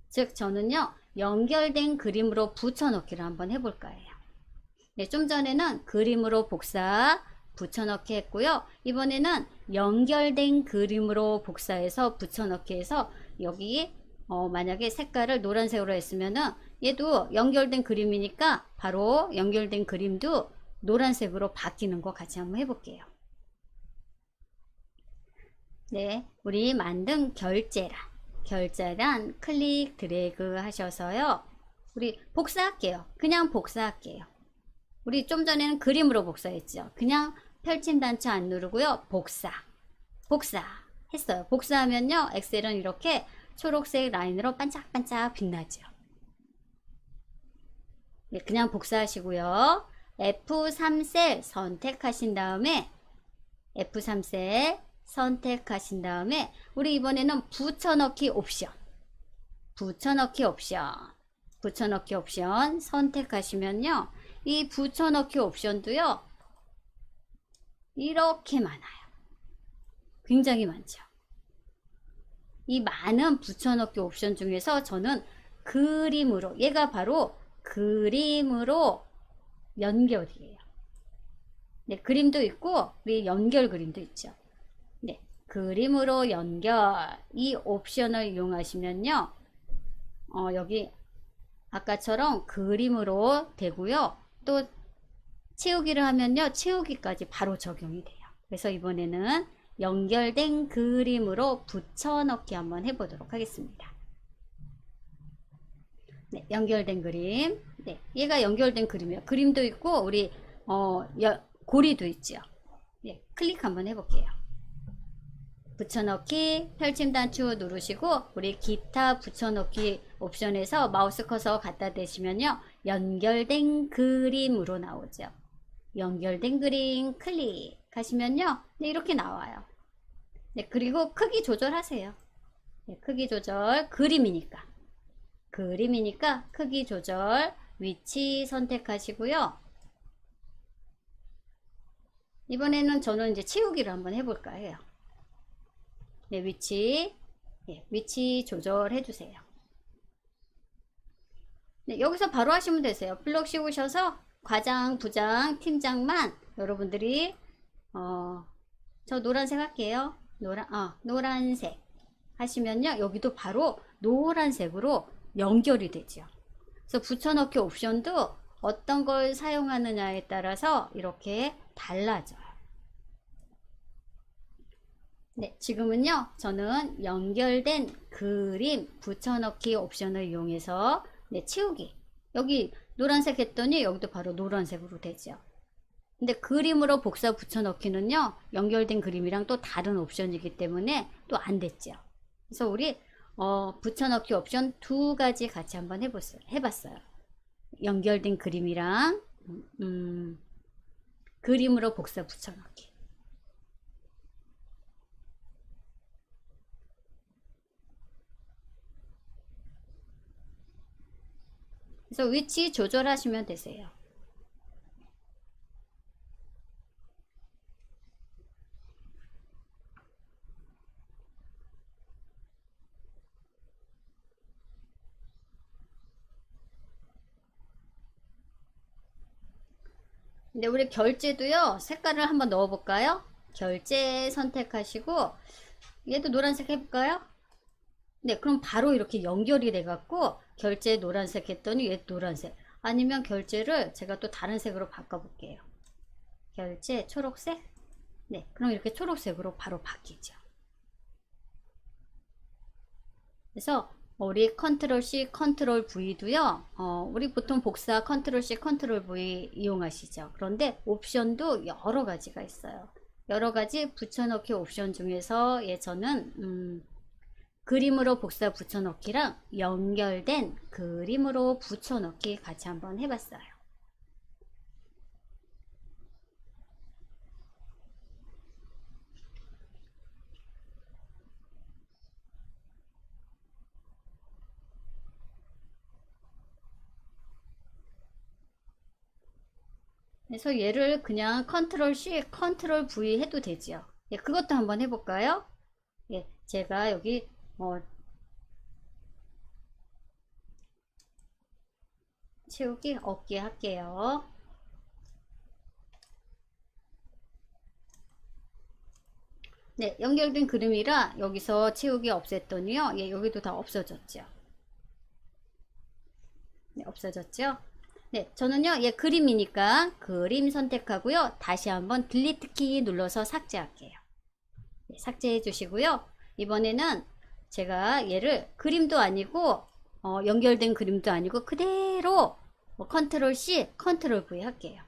즉 저는요. 연결된 그림으로 붙여넣기를 한번 해볼까 해요. 네, 좀 전에는 그림으로 복사 붙여넣기 했고요. 이번에는 연결된 그림으로 복사해서 붙여넣기 해서 여기 만약에 색깔을 노란색으로 했으면은 얘도 연결된 그림이니까 바로 연결된 그림도 노란색으로 바뀌는 거 같이 한번 해볼게요. 네, 우리 만든 결제란 클릭 드래그 하셔서요. 우리 복사할게요. 그냥 복사할게요. 우리 좀 전에는 그림으로 복사했죠. 그냥 펼침 단추 안 누르고요. 복사 했어요. 복사하면요. 엑셀은 이렇게 초록색 라인으로 반짝반짝 빛나죠. 네, 그냥 복사하시고요. F3셀 선택하신 다음에 F3셀 선택하신 다음에 우리 이번에는 붙여넣기 옵션 선택하시면요. 이 붙여넣기 옵션도요. 이렇게 많아요. 굉장히 많죠. 이 많은 붙여넣기 옵션 중에서 저는 그림으로, 얘가 바로 그림으로 연결이에요. 네, 그림도 있고 우리 연결 그림도 있죠. 네, 그림으로 연결 이 옵션을 이용하시면요. 여기 아까처럼 그림으로 되고요. 또 채우기를 하면요. 채우기까지 바로 적용이 돼요. 그래서 이번에는 연결된 그림으로 붙여넣기 한번 해보도록 하겠습니다. 네, 연결된 그림. 네, 얘가 연결된 그림이에요. 그림도 있고 우리 고리도 있죠. 네, 클릭 한번 해볼게요. 붙여넣기 펼침 단추 누르시고 우리 기타 붙여넣기 옵션에서 마우스 커서 갖다 대시면요. 연결된 그림으로 나오죠. 연결된 그림 클릭하시면요. 네, 이렇게 나와요. 네, 그리고 크기 조절하세요. 네, 크기 조절 그림이니까 크기 조절 위치 선택하시고요. 이번에는 저는 이제 채우기를 한번 해볼까 해요. 네, 위치 조절해 주세요. 네, 여기서 바로 하시면 되세요. 블럭 씌우셔서 과장, 부장, 팀장만 여러분들이 저 노란색 할게요. 노란색 하시면요. 여기도 바로 노란색으로 연결이 되죠. 그래서 붙여넣기 옵션도 어떤 걸 사용하느냐에 따라서 이렇게 달라져요. 네, 지금은요. 저는 연결된 그림 붙여넣기 옵션을 이용해서 네, 채우기. 여기 노란색 했더니 여기도 바로 노란색으로 되죠. 근데 그림으로 복사 붙여넣기는요. 연결된 그림이랑 또 다른 옵션이기 때문에 또 안 됐죠. 그래서 우리 붙여넣기 옵션 두 가지 같이 한번 해봤어요. 연결된 그림이랑 그림으로 복사 붙여넣기. 그래서 위치 조절하시면 되세요. 근데 우리 결제도요. 색깔을 한번 넣어 볼까요? 결제 선택하시고 얘도 노란색 해볼까요? 네, 그럼 바로 이렇게 연결이 돼 갖고 결제 노란색 했더니 얘 노란색. 아니면 결제를 제가 또 다른 색으로 바꿔 볼게요. 결제 초록색. 네, 그럼 이렇게 초록색으로 바로 바뀌죠. 그래서 우리 컨트롤 C 컨트롤 V도요. 우리 보통 복사 컨트롤 C 컨트롤 V 이용하시죠. 그런데 옵션도 여러 가지가 있어요. 여러 가지 붙여넣기 옵션 중에서 저는 그림으로 복사 붙여넣기랑 연결된 그림으로 붙여넣기 같이 한번 해봤어요. 그래서 얘를 그냥 컨트롤 C 컨트롤 V 해도 되죠. 예, 그것도 한번 해볼까요? 예, 제가 여기 채우기 없게 할게요. 네, 연결된 그림이라 여기서 채우기 없앴더니요. 예, 여기도 다 없어졌죠. 네, 없어졌죠. 네, 저는요, 얘 그림이니까 그림 선택하고요. 다시 한번 딜리트 키 눌러서 삭제할게요. 네, 삭제해 주시고요. 이번에는 제가 얘를 그림도 아니고 연결된 그림도 아니고 그대로 컨트롤 C, 컨트롤 V 할게요.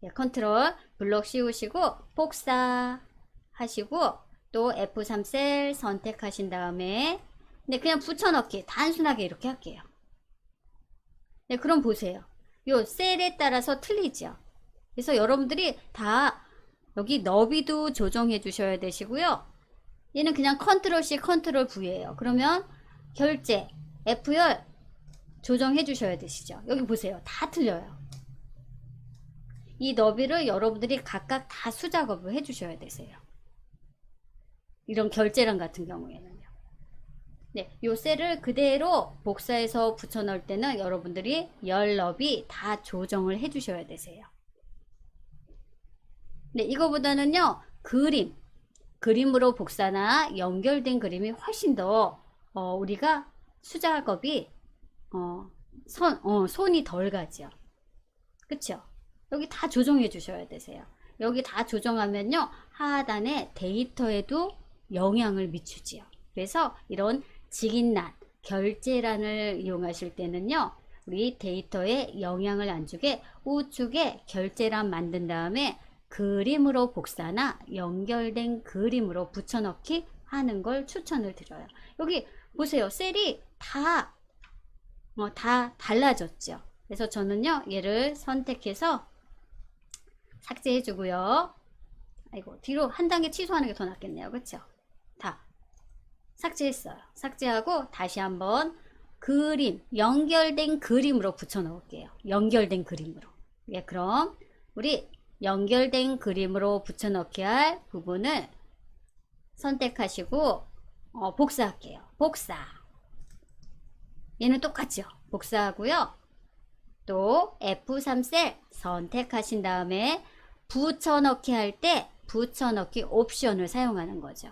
예, 컨트롤 블록 씌우시고 복사 하시고 또 F3 셀 선택하신 다음에 네, 그냥 붙여넣기 단순하게 이렇게 할게요. 네, 그럼 보세요. 요 셀에 따라서 틀리죠. 그래서 여러분들이 다 여기 너비도 조정해 주셔야 되시고요. 얘는 그냥 컨트롤 C 컨트롤 V예요. 그러면 결제 F열 조정해 주셔야 되시죠. 여기 보세요. 다 틀려요. 이 너비를 여러분들이 각각 다 수작업을 해 주셔야 되세요. 이런 결제란 같은 경우에는요. 네, 요 셀을 그대로 복사해서 붙여 넣을 때는 여러분들이 열 너비 다 조정을 해 주셔야 되세요. 네, 이거보다는요, 그림으로 복사나 연결된 그림이 훨씬 더, 우리가 수작업이, 손이 덜 가죠. 그쵸? 여기 다 조정해 주셔야 되세요. 여기 다 조정하면요, 하단에 데이터에도 영향을 미치지요. 그래서 이런 직인란, 결제란을 이용하실 때는요, 우리 데이터에 영향을 안 주게 우측에 결제란 만든 다음에 그림으로 복사나 연결된 그림으로 붙여넣기 하는 걸 추천을 드려요. 여기 보세요. 셀이 다 달라졌죠. 그래서 저는요, 얘를 선택해서 삭제해 주고요. 아이고, 뒤로 한 단계 취소하는 게 더 낫겠네요. 그쵸? 다 삭제했어요. 삭제하고 다시 한번 연결된 그림으로 붙여 넣을게요. 연결된 그림으로. 예, 그럼 우리 연결된 그림으로 붙여넣기 할 부분을 선택하시고 복사할게요. 복사. 얘는 똑같죠. 복사하고요. 또 F3 셀 선택하신 다음에 붙여넣기 할 때 붙여넣기 옵션을 사용하는 거죠.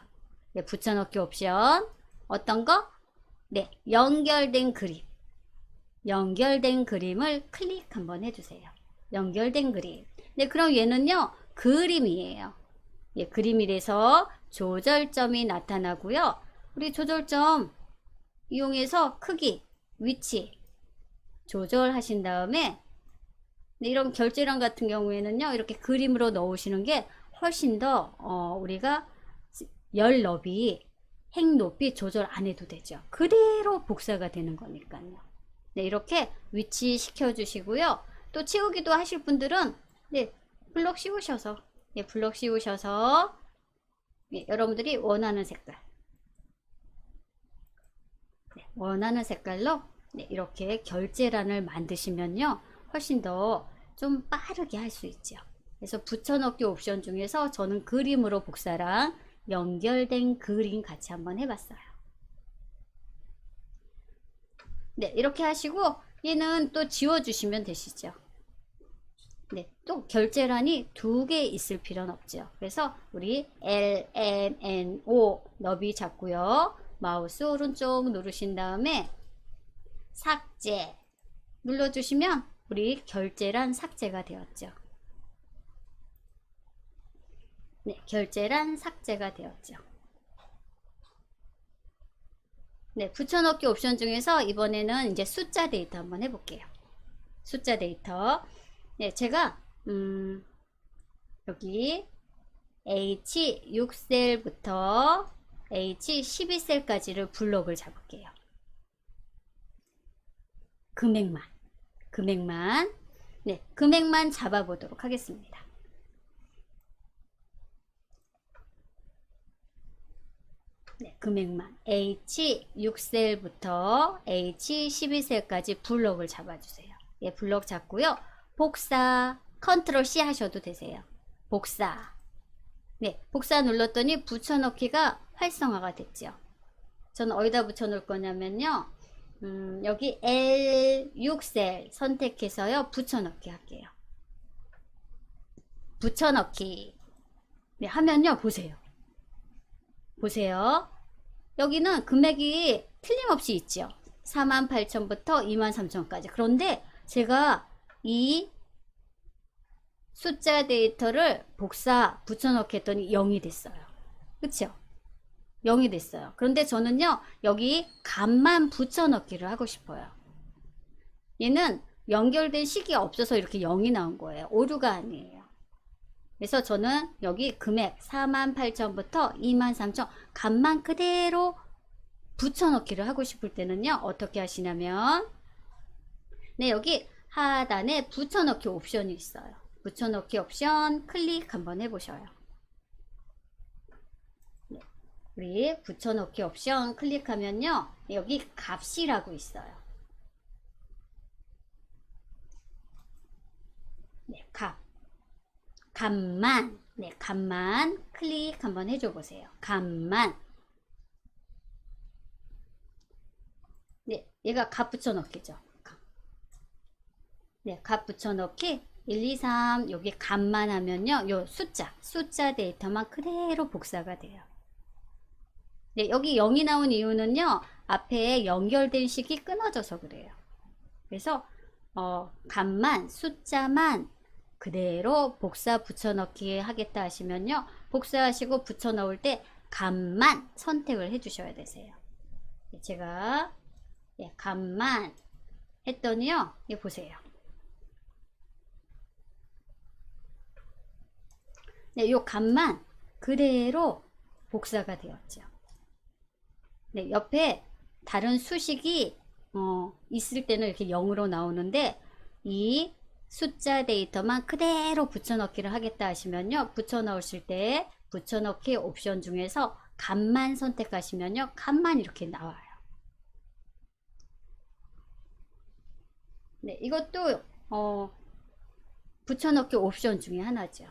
네, 붙여넣기 옵션 어떤 거? 네, 연결된 그림. 연결된 그림을 클릭 한번 해주세요. 연결된 그림. 네, 그럼 얘는요, 그림이에요. 예, 그림이라서 조절점이 나타나고요. 우리 조절점 이용해서 크기, 위치 조절하신 다음에 네, 이런 결제란 같은 경우에는요, 이렇게 그림으로 넣으시는 게 훨씬 더 우리가 열 너비, 행 높이 조절 안 해도 되죠. 그대로 복사가 되는 거니까요. 네, 이렇게 위치 시켜주시고요. 또 치우기도 하실 분들은 네, 블럭 씌우셔서 네, 블럭 씌우셔서 네, 여러분들이 원하는 색깔 네, 원하는 색깔로 네, 이렇게 결제란을 만드시면요 훨씬 더 좀 빠르게 할 수 있죠. 그래서 붙여넣기 옵션 중에서 저는 그림으로 복사랑 연결된 그림 같이 한번 해봤어요. 네, 이렇게 하시고 얘는 또 지워주시면 되시죠. 네, 또 결제란이 두 개 있을 필요는 없죠. 그래서 우리 L, M, N, O 너비 잡고요. 마우스 오른쪽 누르신 다음에 삭제 눌러주시면 우리 결제란 삭제가 되었죠. 네, 결제란 삭제가 되었죠. 네, 붙여넣기 옵션 중에서 이번에는 이제 숫자 데이터 한번 해볼게요. 숫자 데이터. 네, 제가 여기 H6셀부터 H12셀까지를 블록을 잡을게요. 금액만 네, 금액만 잡아보도록 하겠습니다. 네, 금액만 H6셀부터 H12셀까지 블록을 잡아주세요. 예, 블록 잡고요. 복사 컨트롤 C 하셔도 되세요. 복사. 네, 복사 눌렀더니 붙여넣기가 활성화가 됐죠. 저는 어디다 붙여놓을 거냐면요. 여기 L6셀 선택해서요. 붙여넣기 할게요. 붙여넣기. 네, 하면요. 보세요. 보세요. 여기는 금액이 틀림없이 있죠. 48,000부터 23,000까지. 그런데 제가 이 숫자 데이터를 붙여넣기 했더니 0이 됐어요. 그쵸? 0이 됐어요. 그런데 저는요, 여기 값만 붙여넣기를 하고 싶어요. 얘는 연결된 식이 없어서 이렇게 0이 나온 거예요. 오류가 아니에요. 그래서 저는 여기 금액 48,000부터 23,000 값만 그대로 붙여넣기를 하고 싶을 때는요, 어떻게 하시냐면, 네, 여기 하단에 붙여넣기 옵션이 있어요. 붙여넣기 옵션 클릭 한번 해보셔요. 네, 우리 붙여넣기 옵션 클릭하면요, 여기 값이라고 있어요. 네, 값만, 네, 값만 클릭 한번 해줘 보세요. 값만. 네, 얘가 값 붙여넣기죠. 네, 값 붙여넣기 1, 2, 3 여기 값만 하면요, 요 숫자 데이터만 그대로 복사가 돼요. 네, 여기 0이 나온 이유는요, 앞에 연결된 식이 끊어져서 그래요. 그래서 값만, 숫자만 그대로 복사 붙여넣기 하겠다 하시면요, 복사하시고 붙여넣을 때 값만 선택을 해 주셔야 되세요. 제가 값만 했더니요, 이 보세요. 네, 요 값만 그대로 복사가 되었죠. 네, 옆에 다른 수식이 있을 때는 이렇게 0으로 나오는데, 이 숫자 데이터만 그대로 붙여넣기를 하겠다 하시면요, 붙여넣으실 때 붙여넣기 옵션 중에서 값만 선택하시면요, 값만 이렇게 나와요. 네, 이것도 붙여넣기 옵션 중에 하나죠.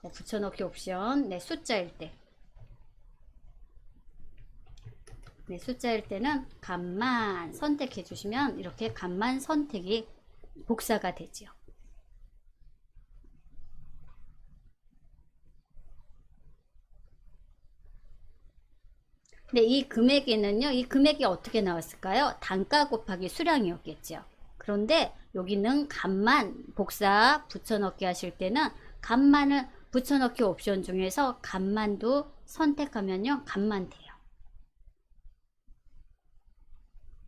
네, 붙여넣기 옵션, 네, 숫자일 때. 네, 숫자일 때는 값만 선택해 주시면 이렇게 값만 선택이 복사가 되죠. 네, 이 금액에는요, 이 금액이 어떻게 나왔을까요? 단가 곱하기 수량이었겠죠. 그런데 여기는 값만 복사 붙여넣기 하실 때는 값만을 붙여넣기 옵션 중에서 값만도 선택하면요, 값만 돼요.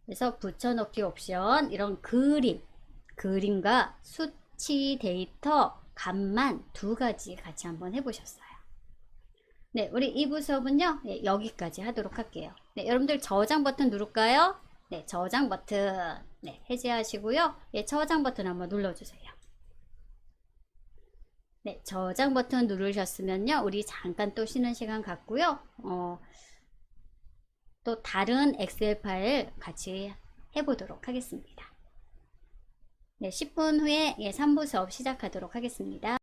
그래서 붙여넣기 옵션, 이런 그림과 수치 데이터, 값만 두 가지 같이 한번 해보셨어요. 네, 우리 2부 수업은요, 네, 여기까지 하도록 할게요. 네, 여러분들 저장 버튼 누를까요? 네, 저장 버튼, 네, 해제하시고요. 네, 저장 버튼 한번 눌러주세요. 네, 저장 버튼 누르셨으면요, 우리 잠깐 또 쉬는 시간 갖고요. 또 다른 엑셀 파일 같이 해보도록 하겠습니다. 네, 10분 후에 3부 수업 시작하도록 하겠습니다.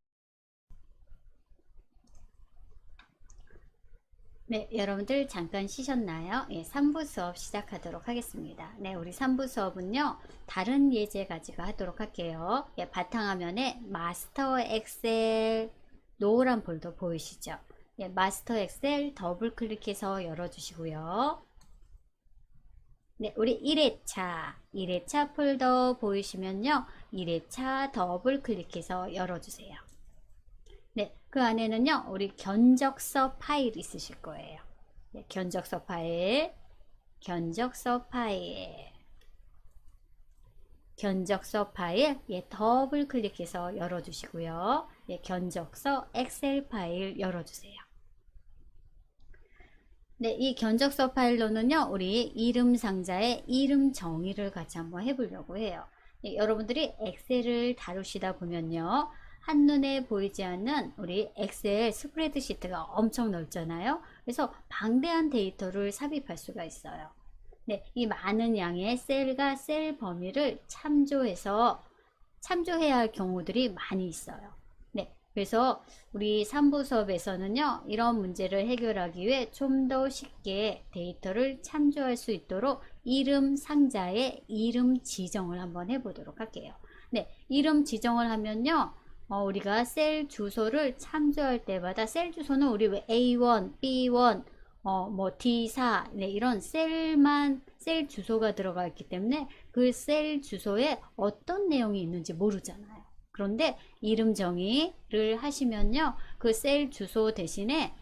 네, 여러분들 잠깐 쉬셨나요? 3부 수업 시작하도록 하겠습니다. 네, 우리 3부 수업은요, 다른 예제 가지고 하도록 할게요. 바탕화면에 마스터 엑셀 노란 폴더 보이시죠? 마스터 엑셀 더블 클릭해서 열어주시고요. 네, 우리 1회차 폴더 보이시면요, 1회차 더블 클릭해서 열어주세요. 네, 그 안에는요, 우리 견적서 파일 있으실 거예요. 네, 견적서 파일, 더블 클릭해서 열어주시고요. 견적서 엑셀 파일 열어주세요. 네, 이 견적서 파일로는요, 우리 이름 상자의 이름 정의를 같이 한번 해보려고 해요. 여러분들이 엑셀을 다루시다 보면요, 한눈에 보이지 않는 우리 엑셀 스프레드시트가 엄청 넓잖아요. 그래서 방대한 데이터를 삽입할 수가 있어요. 네, 이 많은 양의 셀과 셀 범위를 참조해야 할 경우들이 많이 있어요. 네, 그래서 우리 3부 수업에서는요, 이런 문제를 해결하기 위해 좀 더 쉽게 데이터를 참조할 수 있도록 이름 상자에 이름 지정을 한번 해보도록 할게요. 네, 이름 지정을 하면요, 우리가 셀 주소를 참조할 때마다 셀 주소는 우리 왜 A1, B1, 뭐 D4, 네, 이런 셀 주소가 들어가 있기 때문에 그 셀 주소에 어떤 내용이 있는지 모르잖아요. 그런데 이름 정의를 하시면요, 그 셀 주소 대신에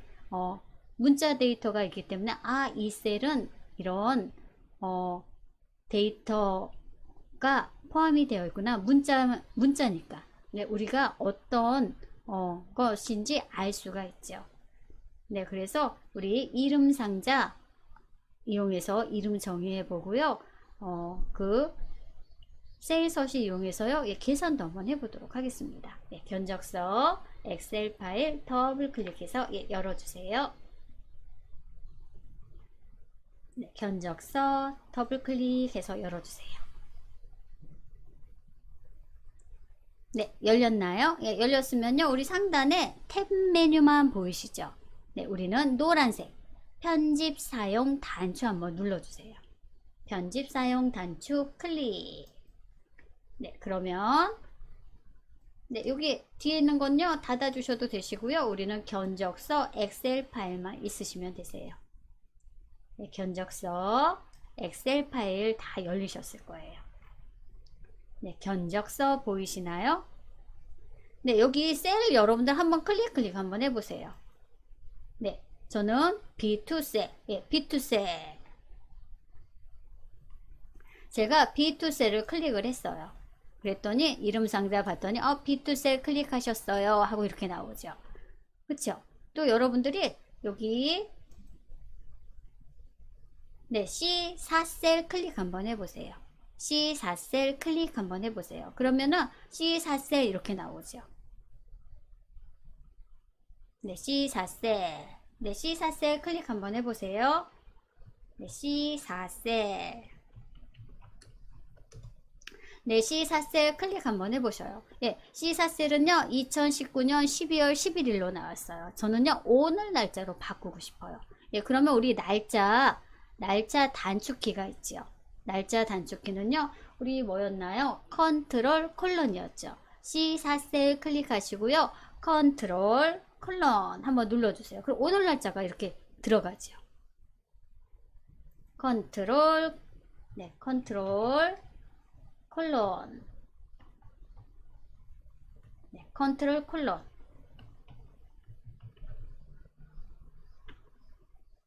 문자 데이터가 있기 때문에 이 셀은 이런 데이터가 포함이 되어 있구나. 문자니까. 네, 우리가 어떤 것인지 알 수가 있죠. 네, 그래서 우리 이름 상자 이용해서 이름 정의해 보고요. 그 셀 서식 이용해서요. 예, 계산도 한번 해보도록 하겠습니다. 예, 견적서 엑셀 파일 더블 클릭해서 예, 열어주세요. 네, 견적서 더블 클릭해서 열어주세요. 네, 열렸나요? 예, 열렸으면요. 우리 상단에 탭 메뉴만 보이시죠? 네, 우리는 노란색 편집 사용 단추 한번 눌러주세요. 편집 사용 단추 클릭. 네, 그러면 네, 여기 뒤에 있는 건요 닫아 주셔도 되시고요. 우리는 견적서 엑셀 파일만 있으시면 되세요. 네, 견적서 엑셀 파일 다 열리셨을 거예요. 네, 견적서 보이시나요? 네, 여기 셀 여러분들 한번 클릭 한번 해보세요. 네, 저는 B2셀, 예, B2셀. 제가 B2셀을 클릭을 했어요. 그랬더니 이름 상자 봤더니 B2셀 클릭하셨어요 하고 이렇게 나오죠. 그쵸? 또 여러분들이 여기 네, C4셀 클릭 한번 해보세요. C4셀 클릭 한번 해보세요. 그러면은 C4셀 이렇게 나오죠. 네, C4셀. 네, C4셀 클릭 한번 해보세요. 네, C4셀. 네, C4셀 클릭 한번 해보셔요. 예, C4셀은요, 2019년 12월 11일로 나왔어요. 저는요, 오늘 날짜로 바꾸고 싶어요. 예, 그러면 우리 날짜 단축키가 있죠. 날짜 단축키는요, 우리 뭐였나요? 컨트롤 콜론이었죠. C4셀 클릭하시고요, 컨트롤 콜론 한번 눌러주세요. 그럼 오늘 날짜가 이렇게 들어가죠. 컨트롤, 네, 컨트롤 콜론, 네, 컨트롤 콜론,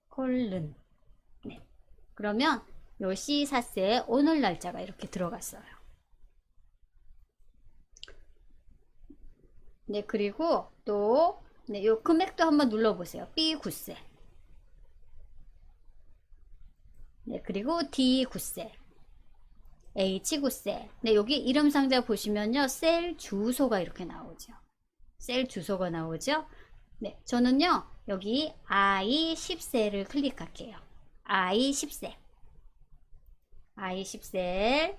콜른. 네, 그러면 요 C4셀 오늘 날짜가 이렇게 들어갔어요. 네, 그리고 또 네, 요 금액도 한번 눌러보세요. B9셀. 네, 그리고 D9셀. H9셀. 네, 여기 이름 상자 보시면요. 셀 주소가 이렇게 나오죠. 셀 주소가 나오죠. 네, 저는요. 여기 I10셀을 클릭할게요. I10셀. I10셀.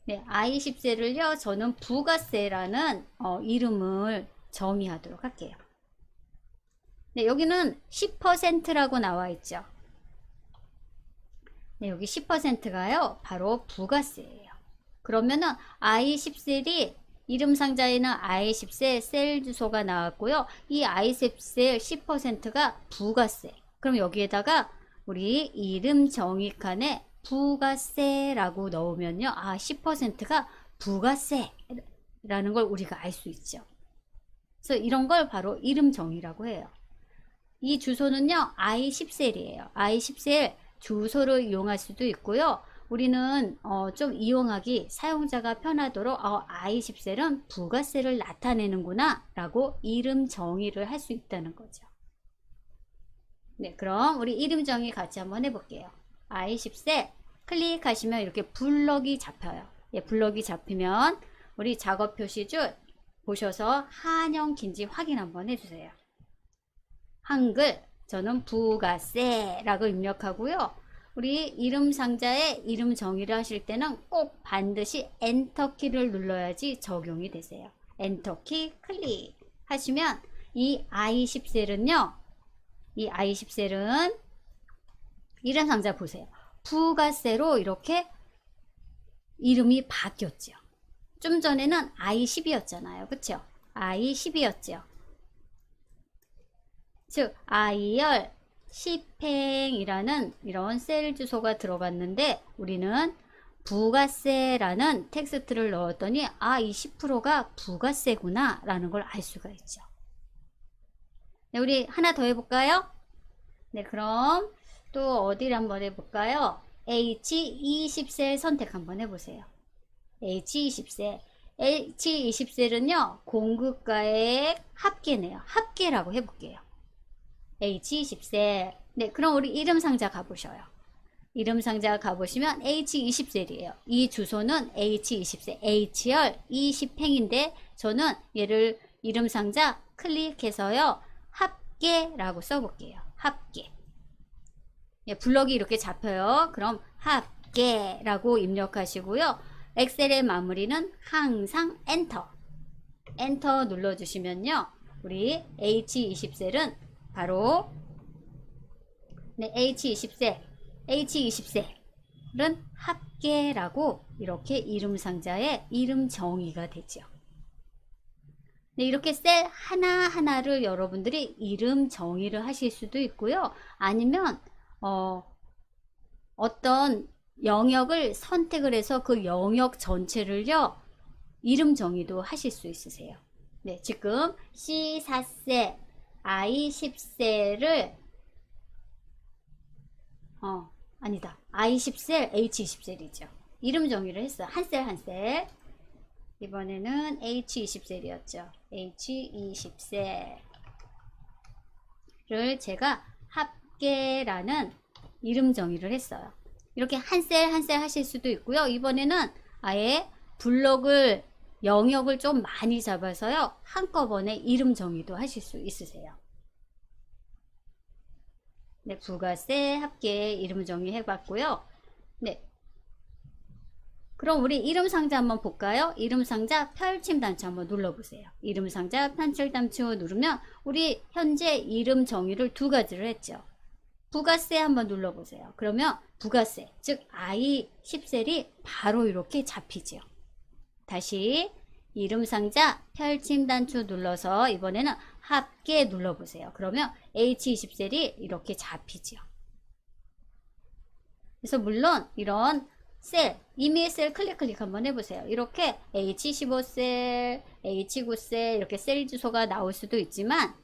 네, I10셀을요. 저는 부가세라는 이름을 정의하도록 할게요. 네, 여기는 10%라고 나와 있죠. 네, 여기 10%가요. 바로 부가세예요. 그러면은 I10셀이 이름 상자에는 I10셀 셀 주소가 나왔고요. 이 I10셀 10%가 부가세. 그럼 여기에다가 우리 이름 정의 칸에 부가세라고 넣으면요. 10%가 부가세라는 걸 우리가 알 수 있죠. 그래서 이런 걸 바로 이름 정의라고 해요. 이 주소는요. I10셀이에요. I10셀 주소를 이용할 수도 있고요. 우리는 좀 이용하기 사용자가 편하도록 I10셀은 부가세를 나타내는구나 라고 이름 정의를 할 수 있다는 거죠. 네, 그럼 우리 이름 정의 같이 한번 해볼게요. I10셀 클릭하시면 이렇게 블럭이 잡혀요. 예, 블럭이 잡히면 우리 작업 표시줄 보셔서 한영긴지 확인 한번 해주세요. 한글 저는 부가세라고 입력하고요. 우리 이름 상자에 이름 정의를 하실 때는 꼭 반드시 엔터키를 눌러야지 적용이 되세요. 엔터키 클릭 하시면 이 I10셀은요. 이 I10셀은 이름 상자 보세요. 부가세로 이렇게 이름이 바뀌었죠. 좀 전에는 I10이었잖아요. 그쵸? I10이었죠. 즉 I열 10행이라는 이런 셀 주소가 들어갔는데 우리는 부가세라는 텍스트를 넣었더니 이 10%가 부가세구나 라는 걸 알 수가 있죠. 네, 우리 하나 더 해볼까요? 네, 그럼 또 어디를 한번 해볼까요? H20셀 선택 한번 해보세요. H20셀. H20셀은요, 공급가액 합계네요. 합계라고 해볼게요. H20셀. 네, 그럼 우리 이름 상자 가보셔요. 이름 상자 가보시면 H20셀이에요. 이 주소는 H20셀, H열 20행인데 저는 얘를 이름 상자 클릭해서요, 합계라고 써볼게요. 합계. 예, 블럭이 이렇게 잡혀요. 그럼 합계라고 입력하시고요. 엑셀의 마무리는 항상 엔터. 엔터 눌러주시면요. 우리 H20셀은 바로 네, H20셀은 합계라고 이렇게 이름 상자에 이름 정의가 되죠. 네, 이렇게 셀 하나하나를 여러분들이 이름 정의를 하실 수도 있고요. 아니면 어떤 영역을 선택을 해서 그 영역 전체를요, 이름 정의도 하실 수 있으세요. 네, 지금 C4셀, I10셀을 아니다. I10셀, H20셀이죠. 이름 정의를 했어요. 한 셀 한 셀. 이번에는 H20셀이었죠. H20셀을 제가 합계라는 이름 정의를 했어요. 이렇게 한 셀 한 셀 하실 수도 있고요. 이번에는 아예 블록을 영역을 좀 많이 잡아서요, 한꺼번에 이름 정의도 하실 수 있으세요. 네, 부가세 합계 이름 정의 해봤고요. 네. 그럼 우리 이름 상자 한번 볼까요? 이름 상자 펼침 단추 한번 눌러보세요. 이름 상자 펼침 단추 누르면 우리 현재 이름 정의를 두 가지를 했죠. 부가세 한번 눌러보세요. 그러면 부가세, 즉 I10셀이 바로 이렇게 잡히죠. 다시 이름 상자 펼침 단추 눌러서 이번에는 합계 눌러보세요. 그러면 H20셀이 이렇게 잡히죠. 그래서 물론 이런 셀, 임의의 셀 클릭 한번 해보세요. 이렇게 H15셀, H9셀 이렇게 셀 주소가 나올 수도 있지만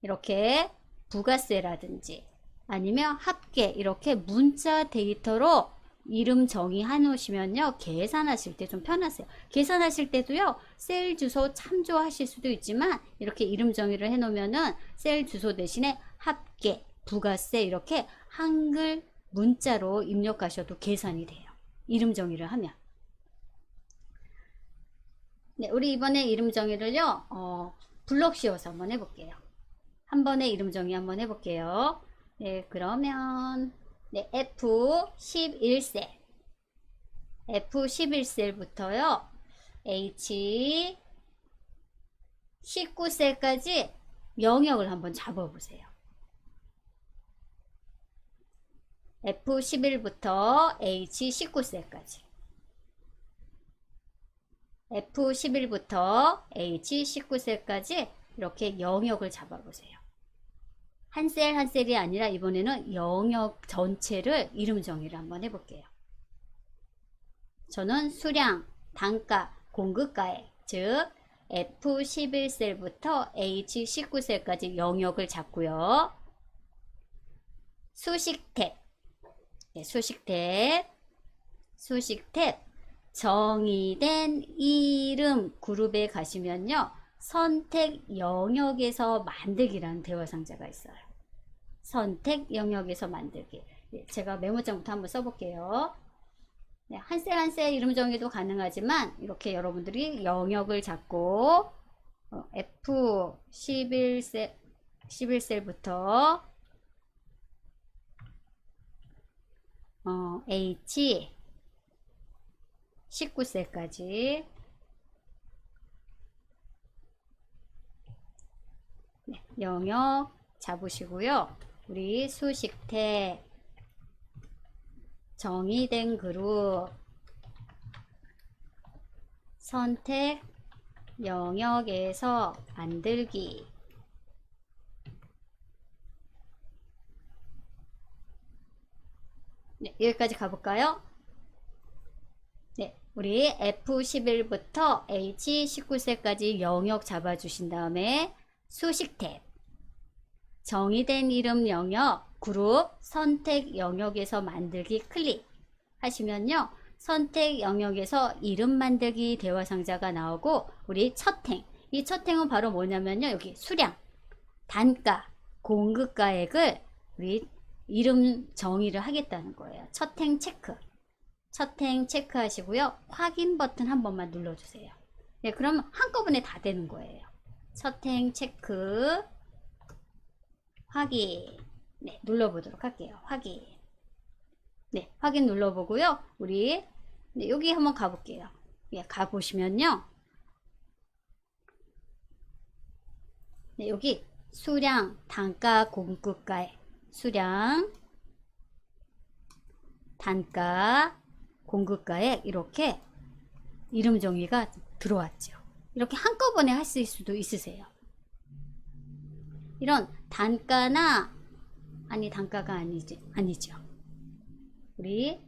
이렇게 부가세라든지 아니면 합계 이렇게 문자 데이터로 이름 정의해 놓으시면요, 계산하실 때 좀 편하세요. 계산하실 때도요, 셀 주소 참조하실 수도 있지만 이렇게 이름 정의를 해 놓으면은 셀 주소 대신에 합계, 부가세 이렇게 한글 문자로 입력하셔도 계산이 돼요. 이름 정의를 하면. 네, 우리 이번에 이름 정의를요, 블록 씌워서 한번 해볼게요. 한 번에 이름 정의 한번 해볼게요. 네, 그러면 네, F11셀 F11셀부터요 H19셀까지 영역을 한번 잡아보세요. F11부터 H19셀까지 F11부터 H19셀까지 이렇게 영역을 잡아보세요. 한 셀 한 셀이 아니라 이번에는 영역 전체를 이름 정의를 한번 해볼게요. 저는 수량, 단가, 공급가액, 즉 F11셀부터 H19셀까지 영역을 잡고요. 수식 탭, 네, 수식 탭, 정의된 이름 그룹에 가시면요, 선택 영역에서 만들기라는 대화 상자가 있어요. 선택 영역에서 만들기. 네, 제가 메모장부터 한번 써볼게요. 네, 한 셀 한 셀 이름 정의도 가능하지만 이렇게 여러분들이 영역을 잡고 F11셀부터 H19셀까지 네, 영역 잡으시고요. 우리 수식 탭, 정의된 그룹, 선택 영역에서 만들기. 네, 여기까지 가볼까요? 네, 우리 F11부터 H19셀까지 영역 잡아주신 다음에 수식 탭, 정의된 이름 영역 그룹 선택 영역에서 만들기 클릭하시면요. 선택 영역에서 이름 만들기 대화 상자가 나오고 우리 첫 행. 이 첫 행은 바로 뭐냐면요. 여기 수량, 단가, 공급가액을 우리 이름 정의를 하겠다는 거예요. 첫 행 체크. 첫 행 체크하시고요. 확인 버튼 한 번만 눌러주세요. 네, 그러면 한꺼번에 다 되는 거예요. 첫 행 체크. 확인. 네, 눌러보도록 할게요. 확인. 네, 확인 눌러보고요. 우리 네, 여기 한번 가볼게요. 예, 가보시면요. 네, 여기 수량, 단가, 공급가액. 수량, 단가, 공급가액 이렇게 이름 정의가 들어왔죠. 이렇게 한꺼번에 하실 수도 있으세요. 이런 단가나 단가가 아니죠. 우리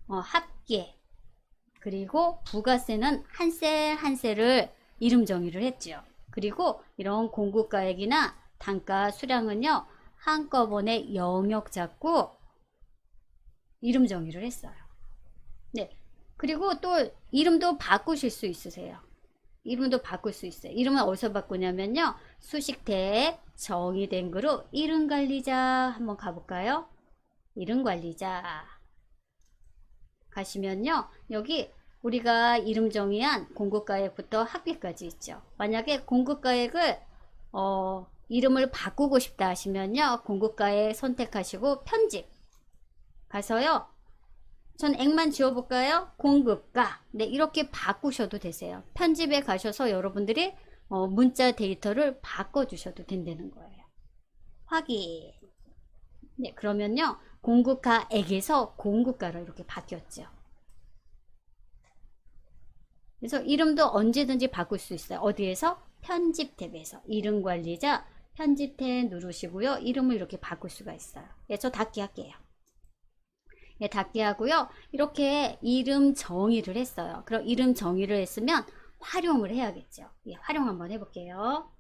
합계 그리고 부가세는 한 셀 한 셀을 이름 정의를 했죠. 그리고 이런 공급가액이나 단가 수량은요 한꺼번에 영역 잡고 이름 정의를 했어요. 네. 그리고 또 이름도 바꾸실 수 있으세요. 이름도 바꿀 수 있어요. 이름은 어디서 바꾸냐면요. 수식택 정의된 그룹 이름관리자 한번 가볼까요? 이름관리자 가시면요. 여기 우리가 이름 정의한 공급가액부터 합계까지 있죠. 만약에 공급가액을 이름을 바꾸고 싶다 하시면요. 공급가액 선택하시고 편집 가서요. 전 액만 지워볼까요? 공급가. 네, 이렇게 바꾸셔도 되세요. 편집에 가셔서 여러분들이 문자 데이터를 바꿔주셔도 된다는 거예요. 확인. 네, 그러면요. 공급가액에서 공급가로 이렇게 바뀌었죠. 그래서 이름도 언제든지 바꿀 수 있어요. 어디에서? 편집 탭에서. 이름 관리자 편집 탭 누르시고요. 이름을 이렇게 바꿀 수가 있어요. 예, 저 닫기 할게요. 예, 닫기 하고요. 이렇게 이름 정의를 했어요. 그럼 이름 정의를 했으면 활용을 해야겠죠. 예, 활용 한번 해볼게요.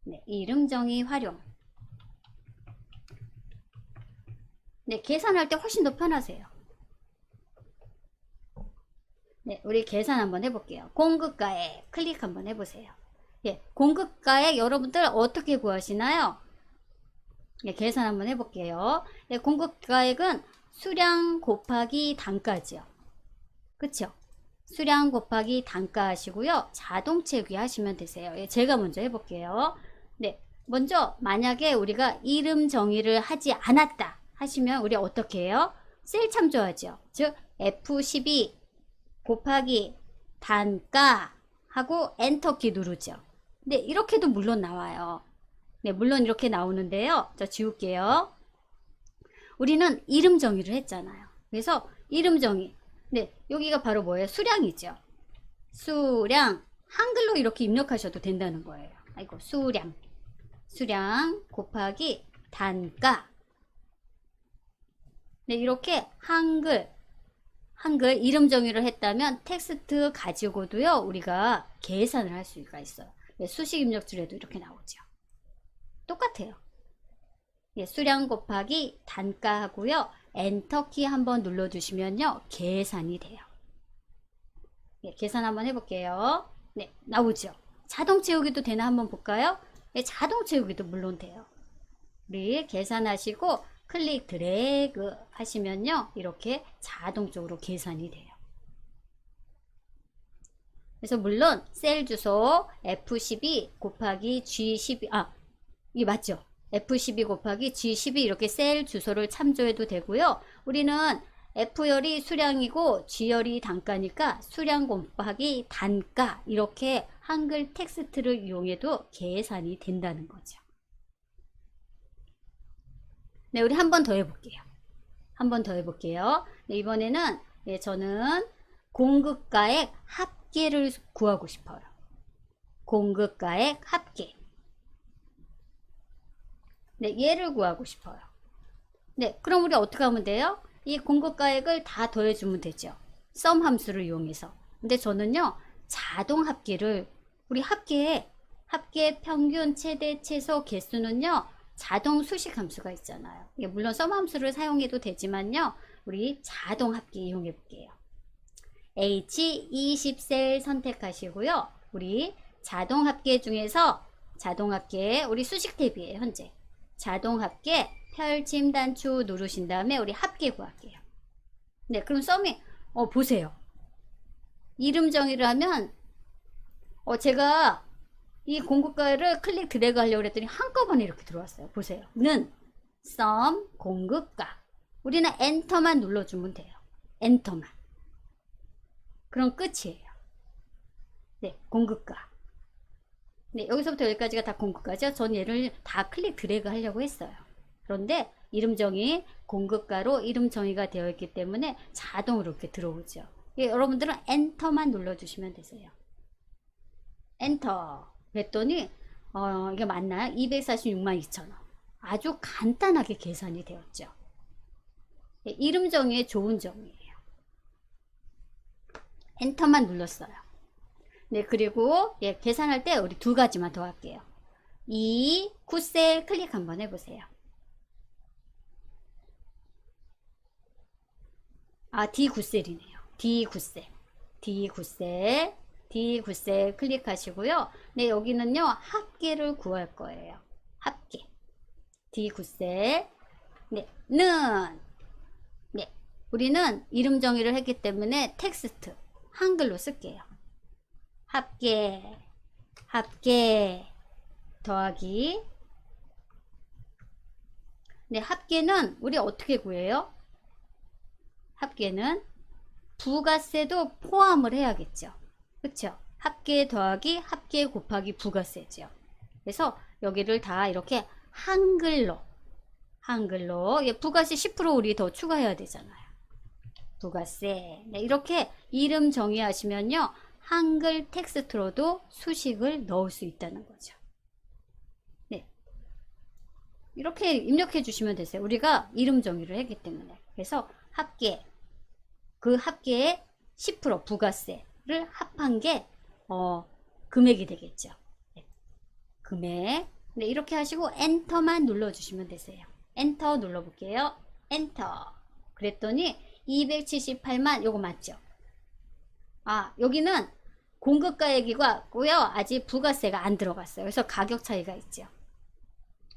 네, 이름 정의 활용. 네, 계산할 때 훨씬 더 편하세요. 네, 우리 계산 한번 해볼게요. 공급가액 클릭 한번 해보세요. 예, 공급가액 여러분들 어떻게 구하시나요? 예, 계산 한번 해볼게요. 예, 공급가액은 수량 곱하기 단가죠. 그쵸? 수량 곱하기 단가 하시고요. 자동 채우기 하시면 되세요. 예, 제가 먼저 해볼게요. 네, 먼저 만약에 우리가 이름 정의를 하지 않았다 하시면 우리 어떻게 해요? 셀 참조하죠. 즉 F12 곱하기 단가 하고 엔터키 누르죠. 네, 이렇게도 물론 나와요. 네, 물론 이렇게 나오는데요. 저 지울게요. 우리는 이름 정의를 했잖아요. 그래서 이름 정의. 네, 여기가 바로 뭐예요? 수량이죠. 수량. 한글로 이렇게 입력하셔도 된다는 거예요. 아이고, 수량. 수량 곱하기 단가. 네, 이렇게 한글 이름 정의를 했다면 텍스트 가지고도요, 우리가 계산을 할 수가 있어요. 네, 수식 입력줄에도 이렇게 나오죠. 똑같아요. 예, 수량 곱하기 단가 하고요. 엔터키 한번 눌러주시면요. 계산이 돼요. 예, 계산 한번 해볼게요. 네, 나오죠. 자동 채우기도 되나 한번 볼까요? 예, 자동 채우기도 물론 돼요. 우리 계산하시고 클릭 드래그 하시면요. 이렇게 자동적으로 계산이 돼요. 그래서 물론 셀 주소 F12 곱하기 G12 이게 맞죠? F12 곱하기 G12 이렇게 셀 주소를 참조해도 되고요. 우리는 F열이 수량이고 G열이 단가니까 수량 곱하기 단가 이렇게 한글 텍스트를 이용해도 계산이 된다는 거죠. 네, 우리 한 번 더 해볼게요. 한 번 더 해볼게요. 네, 이번에는 저는 공급가액 합계를 구하고 싶어요. 공급가액 합계. 네, 얘를 구하고 싶어요. 네, 그럼 우리 어떻게 하면 돼요? 이 공급가액을 다 더해주면 되죠. 썸 함수를 이용해서. 근데 저는요, 자동 합계를, 우리 합계 평균 최대 최소 개수는요, 자동 수식 함수가 있잖아요. 이게 물론 썸 함수를 사용해도 되지만요. 우리 자동 합계 이용해 볼게요. H20셀 선택하시고요. 우리 자동 합계 중에서 자동 합계 우리 수식 탭이에요. 현재 자동 합계 펼침 단추 누르신 다음에 우리 합계 구할게요. 네, 그럼 썸이 보세요. 이름 정의를 하면 제가 이 공급가를 클릭 드래그 하려고 했더니 한꺼번에 이렇게 들어왔어요. 보세요. 는 썸 공급가. 우리는 엔터만 눌러주면 돼요. 엔터만. 그럼 끝이에요. 네, 공급가. 네, 여기서부터 여기까지가 다 공급가죠. 전 얘를 다 클릭 드래그 하려고 했어요. 그런데 이름 정의 공급가로 이름 정의가 되어 있기 때문에 자동으로 이렇게 들어오죠. 여러분들은 엔터만 눌러주시면 되세요. 엔터 그랬더니 이게 맞나요? 246만 2천원. 아주 간단하게 계산이 되었죠. 이름 정의의 좋은 점이에요. 엔터만 눌렀어요. 네, 그리고 계산할 때 우리 두 가지만 더 할게요. 이 9셀 클릭 한번 해보세요. D9셀이네요. D9셀. D9셀. D9셀 클릭하시고요. 네, 여기는요, 합계를 구할 거예요. 합계. D9셀. 네, 는. 네, 우리는 이름 정의를 했기 때문에 텍스트. 한글로 쓸게요. 합계. 합계. 더하기. 네, 합계는 우리 어떻게 구해요? 합계는 부가세도 포함을 해야겠죠. 그쵸? 합계 더하기 합계 곱하기 부가세죠. 그래서 여기를 다 이렇게 한글로 부가세 10% 우리 더 추가해야 되잖아요. 부가세. 네, 이렇게 이름 정의하시면요. 한글 텍스트로도 수식을 넣을 수 있다는 거죠. 네. 이렇게 입력해 주시면 되세요. 우리가 이름 정의를 했기 때문에. 그래서 합계. 그 합계의 10% 부가세를 합한 게 금액이 되겠죠. 네. 금액. 네, 이렇게 하시고 엔터만 눌러주시면 되세요. 엔터 눌러볼게요. 엔터. 그랬더니 278만 요거 맞죠? 여기는 공급가액이고요. 아직 부가세가 안 들어갔어요. 그래서 가격 차이가 있죠.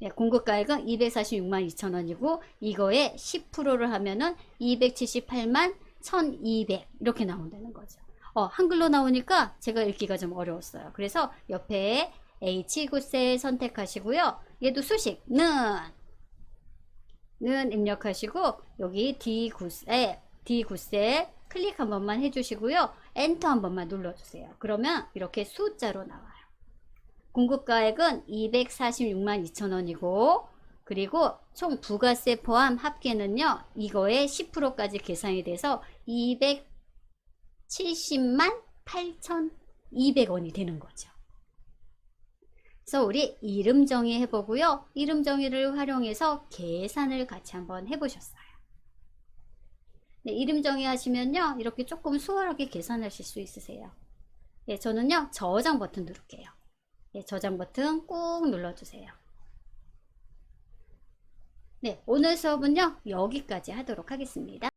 네, 공급가액은 246만 2천원이고 이거에 10%를 하면은 278만 1200 이렇게 나온다는 거죠. 한글로 나오니까 제가 읽기가 좀 어려웠어요. 그래서 옆에 H9셀 선택하시고요. 얘도 수식 는 입력하시고 여기 D9셀 클릭 한 번만 해주시고요. 엔터 한 번만 눌러주세요. 그러면 이렇게 숫자로 나와요. 공급가액은 246만 2천원이고 그리고 총 부가세 포함 합계는요. 이거에 10%까지 계산이 돼서 270만 8,200원이 되는 거죠. 그래서 우리 이름 정의 해보고요. 이름 정의를 활용해서 계산을 같이 한번 해보셨어요. 네, 이름 정의 하시면요. 이렇게 조금 수월하게 계산하실 수 있으세요. 네, 저는요. 저장 버튼 누를게요. 네, 저장 버튼 꾹 눌러주세요. 네, 오늘 수업은요. 여기까지 하도록 하겠습니다.